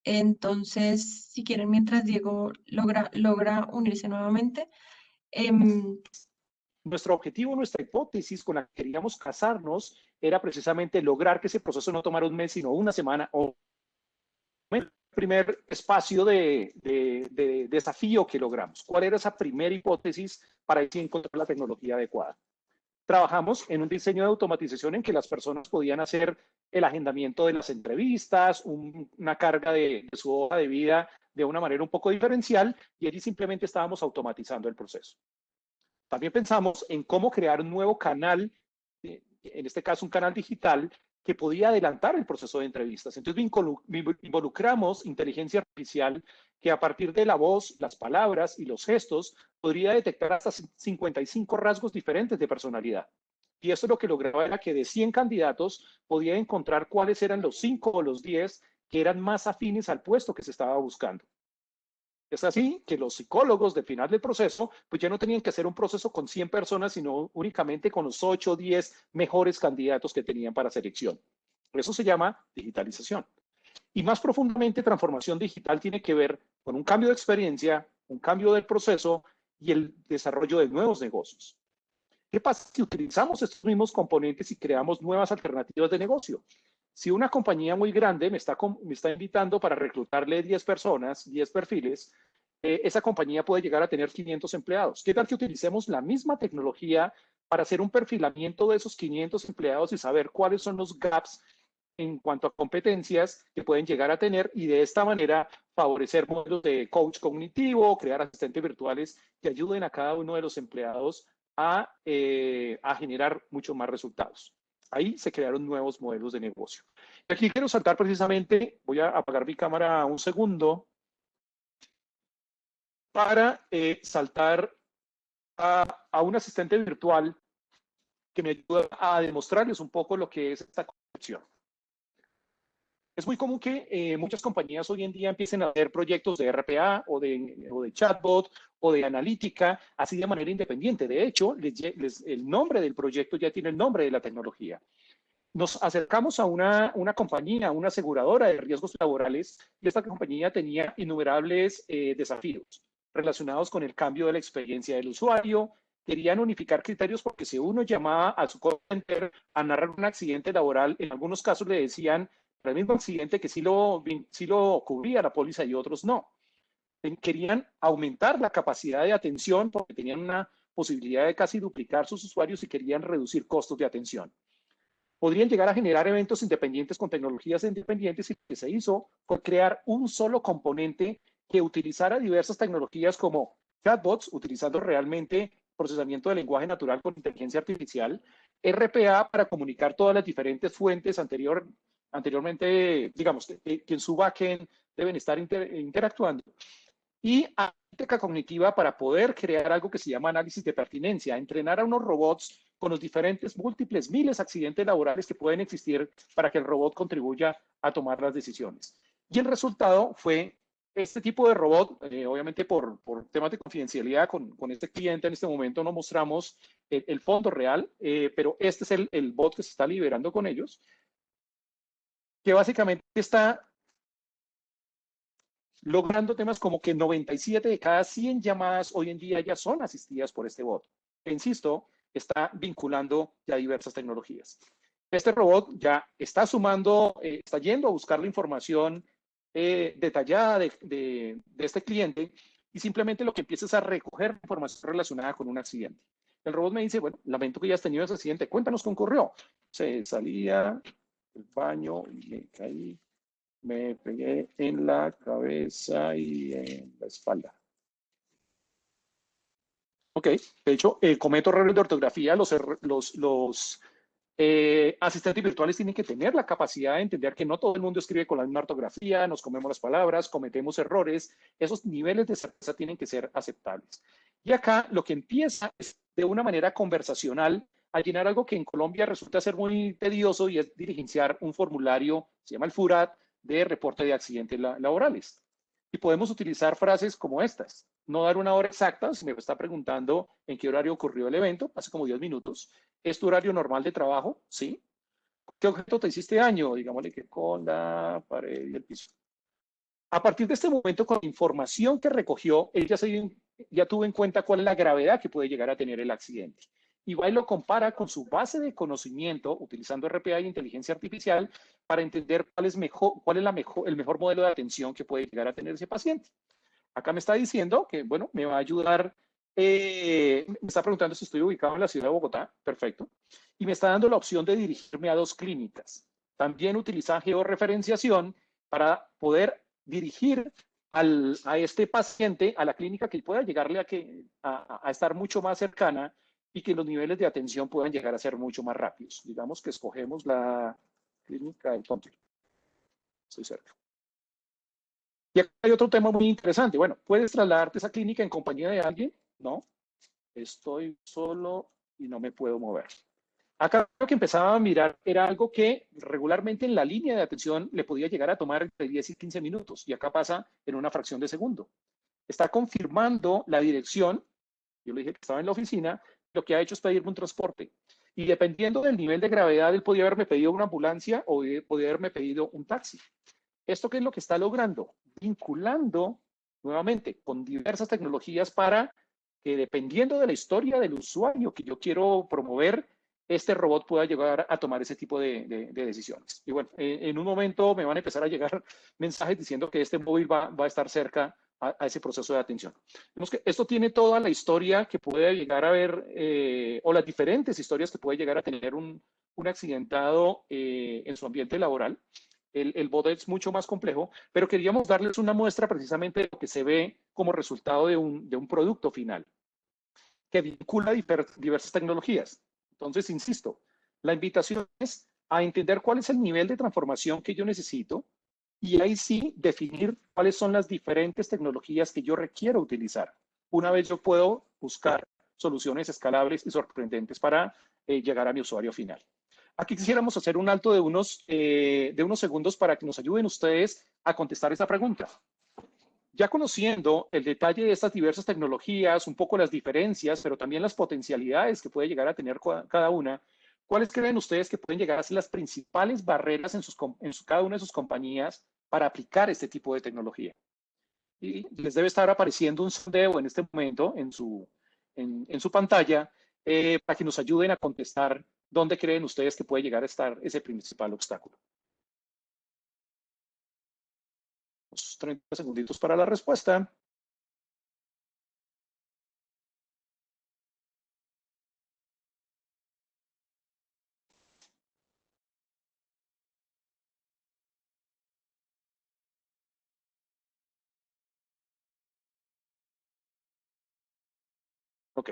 Entonces, si quieren, mientras Diego logra unirse nuevamente. Nuestro objetivo, nuestra hipótesis con la que queríamos casarnos era precisamente lograr que ese proceso no tomara un mes, sino una semana o el primer espacio de desafío que logramos. ¿Cuál era esa primera hipótesis para encontrar la tecnología adecuada? Trabajamos en un diseño de automatización en que las personas podían hacer el agendamiento de las entrevistas, una carga de su hoja de vida de una manera un poco diferencial, y allí simplemente estábamos automatizando el proceso. También pensamos en cómo crear un nuevo canal, en este caso un canal digital, que podía adelantar el proceso de entrevistas. Entonces involucramos inteligencia artificial que a partir de la voz, las palabras y los gestos podría detectar hasta 55 rasgos diferentes de personalidad. Y esto lo que lograba era que de 100 candidatos podía encontrar cuáles eran los 5 o los 10 que eran más afines al puesto que se estaba buscando. Es así que los psicólogos del final del proceso, pues ya no tenían que hacer un proceso con 100 personas, sino únicamente con los 8 o 10 mejores candidatos que tenían para selección. Eso se llama digitalización. Y más profundamente, transformación digital tiene que ver con un cambio de experiencia, un cambio del proceso y el desarrollo de nuevos negocios. ¿Qué pasa si utilizamos estos mismos componentes y creamos nuevas alternativas de negocio? Si una compañía muy grande me está invitando para reclutarle 10 personas, 10 perfiles, esa compañía puede llegar a tener 500 empleados. ¿Qué tal que utilicemos la misma tecnología para hacer un perfilamiento de esos 500 empleados y saber cuáles son los gaps en cuanto a competencias que pueden llegar a tener, y de esta manera favorecer modelos de coach cognitivo, crear asistentes virtuales que ayuden a cada uno de los empleados a generar muchos más resultados. Ahí se crearon nuevos modelos de negocio. Aquí quiero saltar precisamente, voy a apagar mi cámara un segundo para saltar a un asistente virtual que me ayuda a demostrarles un poco lo que es esta concepción. Es muy común que muchas compañías hoy en día empiecen a hacer proyectos de RPA o de chatbot o de analítica, así de manera independiente. De hecho, el nombre del proyecto ya tiene el nombre de la tecnología. Nos acercamos a una compañía, una aseguradora de riesgos laborales, y esta compañía tenía innumerables desafíos relacionados con el cambio de la experiencia del usuario. Querían unificar criterios porque si uno llamaba a su call center a narrar un accidente laboral, en algunos casos le decían el mismo accidente que sí lo cubría la póliza y otros no. Querían aumentar la capacidad de atención porque tenían una posibilidad de casi duplicar sus usuarios y querían reducir costos de atención. Podrían llegar a generar eventos independientes con tecnologías independientes, y lo que se hizo fue crear un solo componente que utilizara diversas tecnologías como chatbots, utilizando realmente procesamiento de lenguaje natural con inteligencia artificial, RPA para comunicar todas las diferentes fuentes anteriormente, digamos, que en su backend deben estar interactuando, y analítica cognitiva para poder crear algo que se llama análisis de pertinencia, entrenar a unos robots con los diferentes múltiples miles de accidentes laborales que pueden existir para que el robot contribuya a tomar las decisiones. Y el resultado fue este tipo de robot, obviamente por temas de confidencialidad con este cliente en este momento no mostramos el fondo real, pero este es el bot que se está liberando con ellos, que básicamente está logrando temas como que 97 de cada 100 llamadas hoy en día ya son asistidas por este bot. Insisto, está vinculando ya diversas tecnologías. Este robot ya está sumando, está yendo a buscar la información detallada de este cliente, y simplemente lo que empieza es a recoger información relacionada con un accidente. El robot me dice, bueno, lamento que hayas tenido ese accidente, cuéntanos qué ocurrió. Se salía del baño y me caí. Me pegué en la cabeza y en la espalda. Ok, de hecho, cometo errores de ortografía. Los asistentes virtuales tienen que tener la capacidad de entender que no todo el mundo escribe con la misma ortografía, nos comemos las palabras, cometemos errores. Esos niveles de certeza tienen que ser aceptables. Y acá lo que empieza es de una manera conversacional a llenar algo que en Colombia resulta ser muy tedioso, y es diligenciar un formulario, se llama el FURAT, de reporte de accidentes laborales. Y podemos utilizar frases como estas. No dar una hora exacta, si me está preguntando en qué horario ocurrió el evento, hace como 10 minutos. ¿Es tu horario normal de trabajo? Sí. ¿Qué objeto te hiciste daño? Digámosle que con la pared y el piso. A partir de este momento, con la información que recogió, él ya tuvo en cuenta cuál es la gravedad que puede llegar a tener el accidente. Y va y lo compara con su base de conocimiento, utilizando RPA y inteligencia artificial, para entender cuál es el mejor modelo de atención que puede llegar a tener ese paciente. Acá me está diciendo que, bueno, me va a ayudar, me está preguntando si estoy ubicado en la ciudad de Bogotá, perfecto, y me está dando la opción de dirigirme a 2 clínicas. También utiliza georreferenciación para poder dirigir a este paciente a la clínica que pueda llegarle a estar mucho más cercana, y que los niveles de atención puedan llegar a ser mucho más rápidos. Digamos que escogemos la clínica del Country. Estoy cerca. Y acá hay otro tema muy interesante. Bueno, ¿puedes trasladarte a esa clínica en compañía de alguien? No, estoy solo y no me puedo mover. Acá lo que empezaba a mirar era algo que regularmente en la línea de atención le podía llegar a tomar entre 10 y 15 minutos, y acá pasa en una fracción de segundo. Está confirmando la dirección. Yo le dije que estaba en la oficina. Lo que ha hecho es pedirme un transporte. Y dependiendo del nivel de gravedad, él podía haberme pedido una ambulancia o podía haberme pedido un taxi. ¿Esto qué es lo que está logrando? Vinculando nuevamente con diversas tecnologías para que, dependiendo de la historia del usuario que yo quiero promover, este robot pueda llegar a tomar ese tipo de decisiones. Y bueno, en un momento me van a empezar a llegar mensajes diciendo que este móvil va a estar cerca a ese proceso de atención. Vemos que esto tiene toda la historia que puede llegar a ver, o las diferentes historias que puede llegar a tener un accidentado en su ambiente laboral. El bot es mucho más complejo, pero queríamos darles una muestra precisamente de lo que se ve como resultado de un producto final. que vincula diversas tecnologías. Entonces, insisto, la invitación es a entender cuál es el nivel de transformación que yo necesito y ahí sí definir cuáles son las diferentes tecnologías que yo requiero utilizar. Una vez yo puedo buscar soluciones escalables y sorprendentes para llegar a mi usuario final. Aquí quisiéramos hacer un alto de unos segundos para que nos ayuden ustedes a contestar esta pregunta. Ya conociendo el detalle de estas diversas tecnologías, un poco las diferencias, pero también las potencialidades que puede llegar a tener cada una, ¿cuáles creen ustedes que pueden llegar a ser las principales barreras en cada una de sus compañías para aplicar este tipo de tecnología? Y les debe estar apareciendo un sondeo en este momento en su pantalla para que nos ayuden a contestar dónde creen ustedes que puede llegar a estar ese principal obstáculo. 30 segunditos para la respuesta. Ok.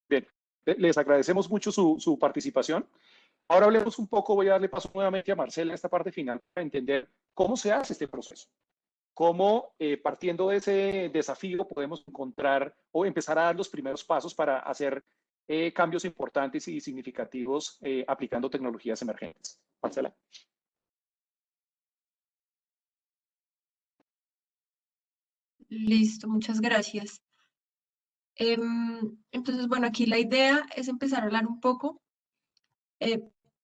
Bien, les agradecemos mucho su participación. Ahora hablemos un poco, voy a darle paso nuevamente a Marcela en esta parte final para entender cómo se hace este proceso, cómo partiendo de ese desafío podemos encontrar o empezar a dar los primeros pasos para hacer cambios importantes y significativos aplicando tecnologías emergentes. Marcela. Listo, muchas gracias. Entonces, bueno, aquí la idea es empezar a hablar un poco.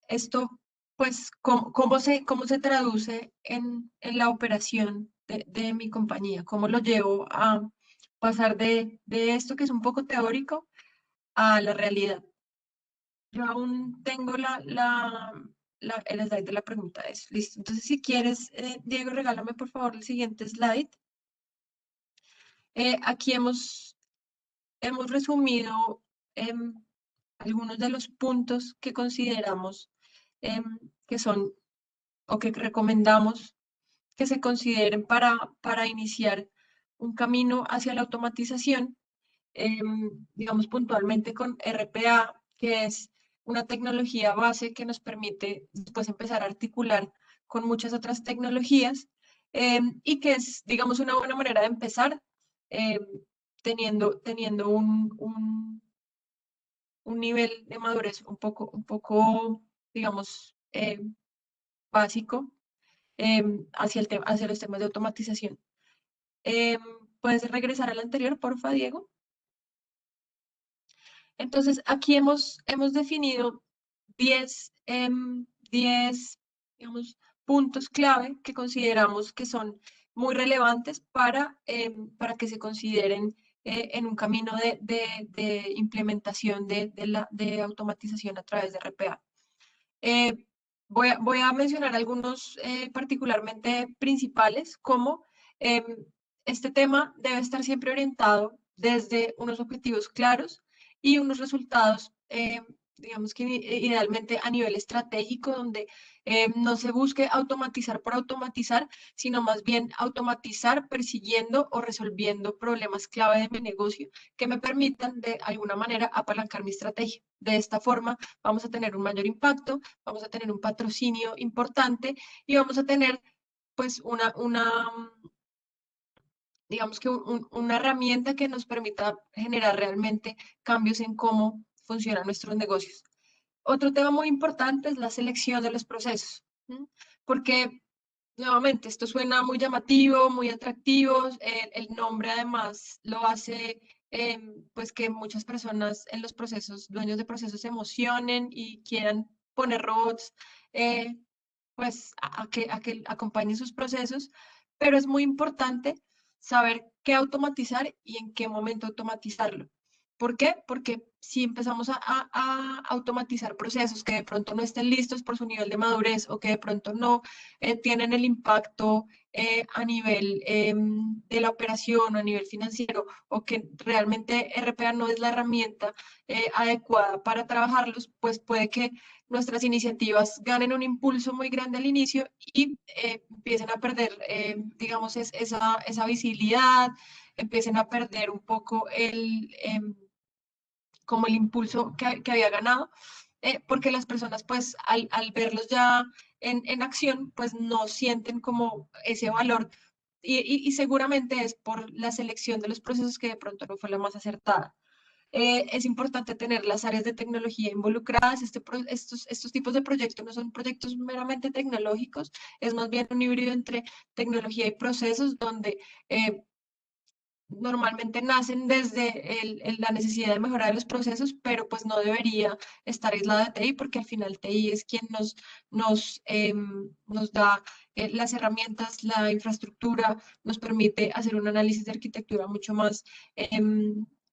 Esto, pues, cómo se traduce en la operación de mi compañía, cómo lo llevo a pasar de esto que es un poco teórico a la realidad. Yo aún tengo el slide de la pregunta, es listo. Entonces, si quieres, Diego, regálame por favor el siguiente slide. Aquí hemos resumido algunos de los puntos que consideramos que son o que recomendamos que se consideren para iniciar un camino hacia la automatización, digamos puntualmente con RPA, que es una tecnología base que nos permite después empezar a articular con muchas otras tecnologías y que es, digamos, una buena manera de empezar teniendo un nivel de madurez un poco digamos, básico hacia los temas de automatización. ¿Puedes regresar al anterior, porfa, Diego? Entonces, aquí hemos definido 10, 10, digamos, puntos clave que consideramos que son muy relevantes para que se consideren en un camino de implementación de automatización a través de RPA. Voy a mencionar algunos particularmente principales, como este tema debe estar siempre orientado desde unos objetivos claros y unos resultados, digamos que idealmente a nivel estratégico, donde no se busque automatizar por automatizar, sino más bien automatizar persiguiendo o resolviendo problemas clave de mi negocio que me permitan de alguna manera apalancar mi estrategia. De esta forma vamos a tener un mayor impacto, vamos a tener un patrocinio importante y vamos a tener pues digamos que una herramienta que nos permita generar realmente cambios en cómo funcionan nuestros negocios. Otro tema muy importante es la selección de los procesos, ¿sí? Porque nuevamente esto suena muy llamativo, muy atractivo, el nombre además lo hace pues que muchas personas en los procesos, dueños de procesos se emocionen y quieran poner robots pues a que acompañen sus procesos, pero es muy importante saber qué automatizar y en qué momento automatizarlo. ¿Por qué? Porque si empezamos a automatizar procesos que de pronto no estén listos por su nivel de madurez o que de pronto no tienen el impacto a nivel de la operación o a nivel financiero, o que realmente RPA no es la herramienta adecuada para trabajarlos, pues puede que nuestras iniciativas ganen un impulso muy grande al inicio y empiecen a perder, digamos, esa visibilidad, empiecen a perder un poco como el impulso que había ganado, porque las personas pues al verlos ya en acción pues no sienten como ese valor y seguramente es por la selección de los procesos que de pronto no fue la más acertada. Es importante tener las áreas de tecnología involucradas. Estos tipos de proyectos no son proyectos meramente tecnológicos, es más bien un híbrido entre tecnología y procesos donde normalmente nacen desde la necesidad de mejorar los procesos, pero pues no debería estar aislada de TI porque al final TI es quien nos da las herramientas, la infraestructura, nos permite hacer un análisis de arquitectura mucho más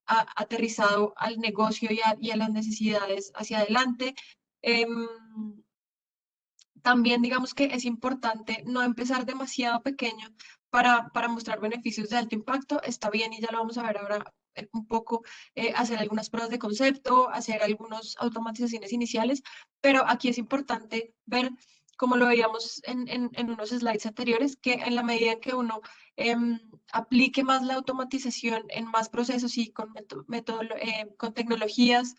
aterrizado al negocio y a las necesidades hacia adelante. También digamos que es importante no empezar demasiado pequeño para mostrar beneficios de alto impacto. Está bien y ya lo vamos a ver ahora un poco, hacer algunas pruebas de concepto, hacer algunas automatizaciones iniciales, pero aquí es importante ver, como lo veíamos en unos slides anteriores, que en la medida en que uno aplique más la automatización en más procesos y con tecnologías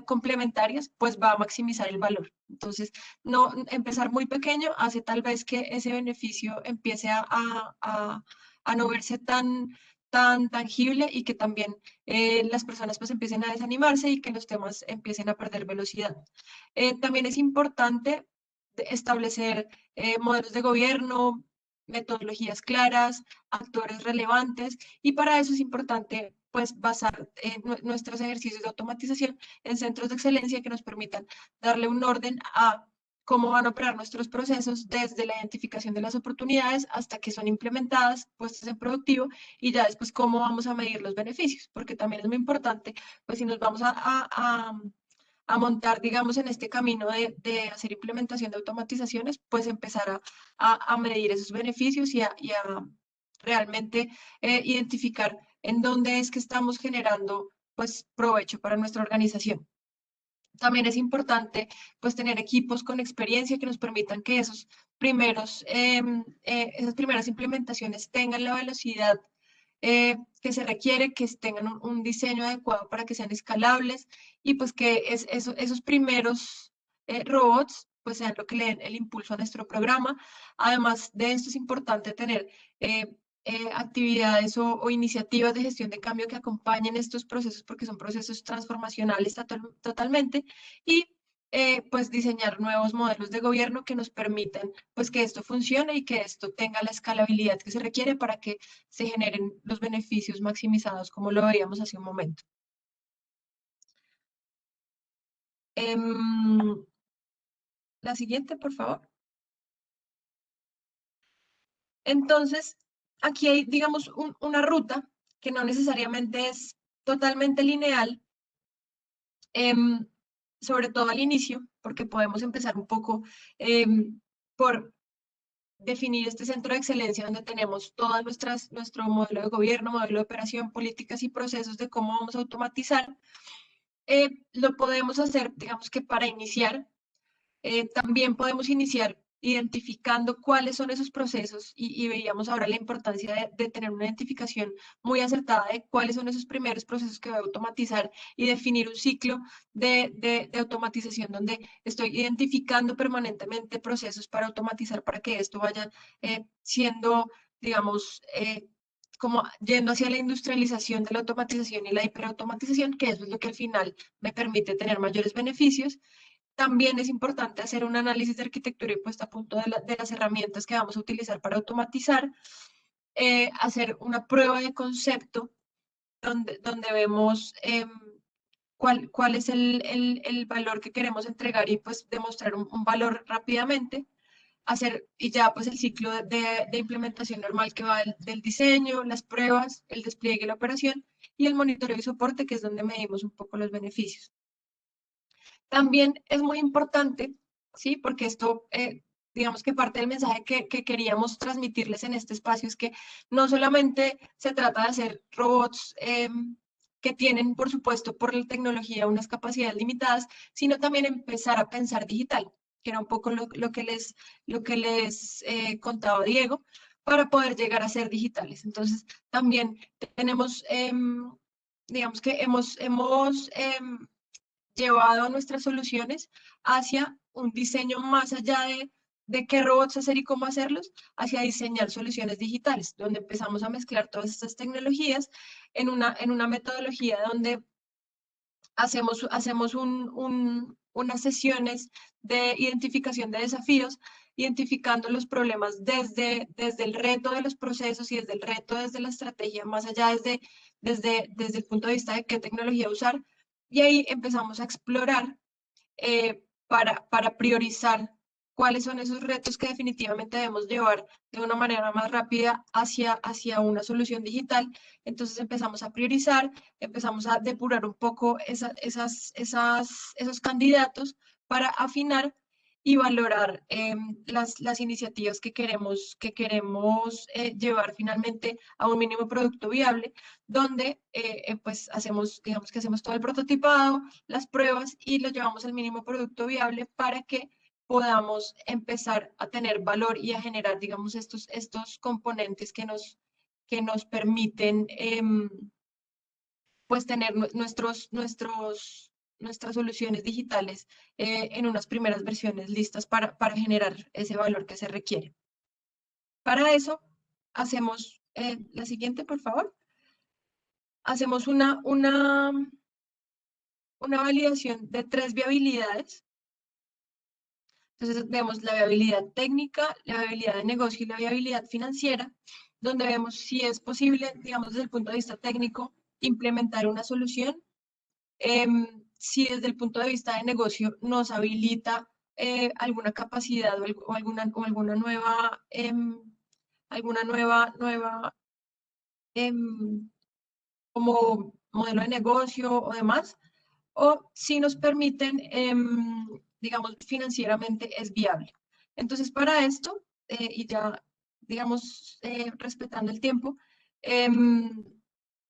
complementarias, pues va a maximizar el valor. Entonces, no empezar muy pequeño hace tal vez que ese beneficio empiece a no verse tan tangible y que también las personas pues empiecen a desanimarse y que los temas empiecen a perder velocidad. También es importante establecer modelos de gobierno, metodologías claras, actores relevantes, y para eso es importante pues basar nuestros ejercicios de automatización en centros de excelencia que nos permitan darle un orden a cómo van a operar nuestros procesos desde la identificación de las oportunidades hasta que son implementadas, puestas en productivo, y ya después cómo vamos a medir los beneficios, porque también es muy importante, pues si nos vamos a montar, digamos, en este camino de hacer implementación de automatizaciones, pues empezar a medir esos beneficios y a realmente identificar en dónde es que estamos generando pues provecho para nuestra organización. También es importante pues tener equipos con experiencia que nos permitan que esas primeras implementaciones tengan la velocidad que se requiere, que tengan un diseño adecuado para que sean escalables y pues que esos primeros robots pues sean lo que le den el impulso a nuestro programa. Además de esto es importante tener actividades o iniciativas de gestión de cambio que acompañen estos procesos porque son procesos transformacionales totalmente, y pues diseñar nuevos modelos de gobierno que nos permitan pues que esto funcione y que esto tenga la escalabilidad que se requiere para que se generen los beneficios maximizados como lo veíamos hace un momento. La siguiente, por favor. Entonces, aquí hay, digamos, una ruta que no necesariamente es totalmente lineal, sobre todo al inicio, porque podemos empezar un poco por definir este centro de excelencia donde tenemos todas nuestro modelo de gobierno, modelo de operación, políticas y procesos de cómo vamos a automatizar. Lo podemos hacer, digamos que para iniciar, también podemos iniciar identificando cuáles son esos procesos y veíamos ahora la importancia de tener una identificación muy acertada de cuáles son esos primeros procesos que voy a automatizar y definir un ciclo de automatización donde estoy identificando permanentemente procesos para automatizar para que esto vaya siendo, digamos, como yendo hacia la industrialización de la automatización y la hiperautomatización, que eso es lo que al final me permite tener mayores beneficios. También es importante hacer un análisis de arquitectura y puesta a punto de las herramientas que vamos a utilizar para automatizar, hacer una prueba de concepto donde vemos cuál es el valor que queremos entregar y pues demostrar un valor rápidamente. hacer, y ya pues el ciclo de implementación normal que va del diseño, las pruebas, el despliegue, la operación y el monitoreo y soporte, que es donde medimos un poco los beneficios. También es muy importante, ¿sí? Porque esto, digamos que parte del mensaje que queríamos transmitirles en este espacio es que no solamente se trata de hacer robots que tienen, por supuesto, por la tecnología unas capacidades limitadas, sino también empezar a pensar digital, que era un poco lo que les contaba Diego, para poder llegar a ser digitales. Entonces, también tenemos, digamos que hemos llevado nuestras soluciones hacia un diseño más allá de qué robots hacer y cómo hacerlos, hacia diseñar soluciones digitales, donde empezamos a mezclar todas estas tecnologías en una metodología donde hacemos unas sesiones de identificación de desafíos, identificando los problemas desde el reto de los procesos y desde el reto desde la estrategia, más allá desde el punto de vista de qué tecnología usar. Y ahí empezamos a explorar para priorizar cuáles son esos retos que definitivamente debemos llevar de una manera más rápida hacia una solución digital. Entonces empezamos a priorizar, empezamos a depurar un poco esos candidatos para afinar y valorar las iniciativas que queremos llevar finalmente a un mínimo producto viable, donde pues digamos que hacemos todo el prototipado, las pruebas y lo llevamos al mínimo producto viable para que podamos empezar a tener valor y a generar, digamos, estos componentes que nos permiten pues tener nuestras soluciones digitales en unas primeras versiones listas para generar ese valor que se requiere. Para eso, hacemos la siguiente, por favor. Hacemos una validación de 3 viabilidades. Entonces, vemos la viabilidad técnica, la viabilidad de negocio y la viabilidad financiera, donde vemos si es posible, digamos, desde el punto de vista técnico, implementar una solución. Si desde el punto de vista de negocio nos habilita alguna capacidad o alguna nueva como modelo de negocio o demás, o si nos permiten, digamos, financieramente es viable. Entonces, para esto, y ya, digamos, respetando el tiempo,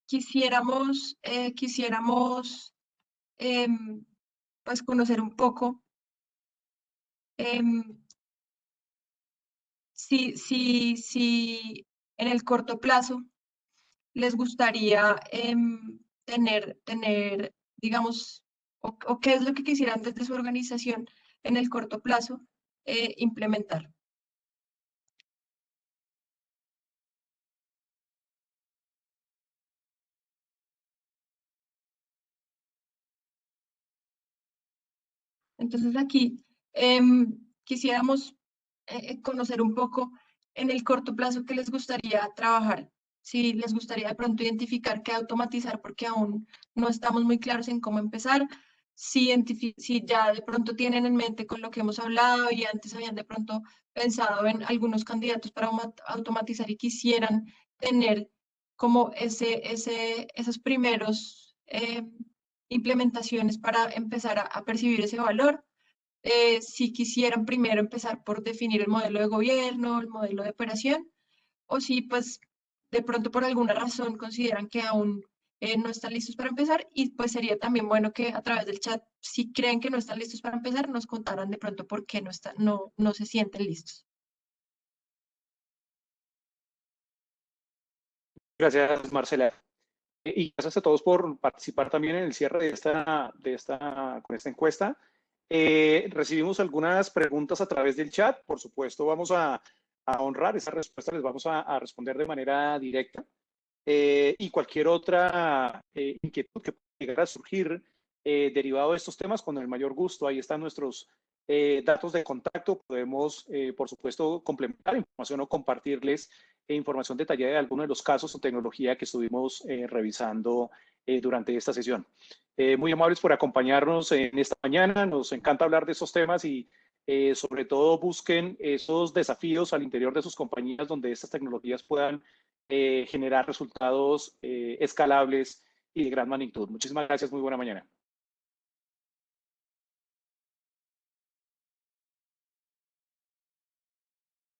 quisiéramos pues conocer un poco si en el corto plazo les gustaría tener, digamos, o qué es lo que quisieran desde su organización en el corto plazo implementar. Entonces aquí quisiéramos conocer un poco en el corto plazo qué les gustaría trabajar. Si les gustaría de pronto identificar qué automatizar porque aún no estamos muy claros en cómo empezar. Si ya de pronto tienen en mente con lo que hemos hablado y antes habían de pronto pensado en algunos candidatos para automatizar y quisieran tener como esos primeros implementaciones para empezar a percibir ese valor. Si quisieran primero empezar por definir el modelo de gobierno, el modelo de operación, o si pues de pronto por alguna razón consideran que aún no están listos para empezar y pues sería también bueno que a través del chat, si creen que no están listos para empezar, nos contaran de pronto por qué no se sienten listos. Gracias, Marcela. Y gracias a todos por participar también en el cierre con esta encuesta. Recibimos algunas preguntas a través del chat. Por supuesto, vamos a honrar esas respuestas, les vamos a responder de manera directa. Y cualquier otra inquietud que pueda llegar a surgir derivado de estos temas, con el mayor gusto, ahí están nuestros datos de contacto. Podemos, por supuesto, complementar información o compartirles información detallada de algunos de los casos o tecnología que estuvimos revisando durante esta sesión. Muy amables por acompañarnos en esta mañana. Nos encanta hablar de estos temas y Sobre todo busquen esos desafíos al interior de sus compañías donde estas tecnologías puedan generar resultados escalables y de gran magnitud. Muchísimas gracias, muy buena mañana.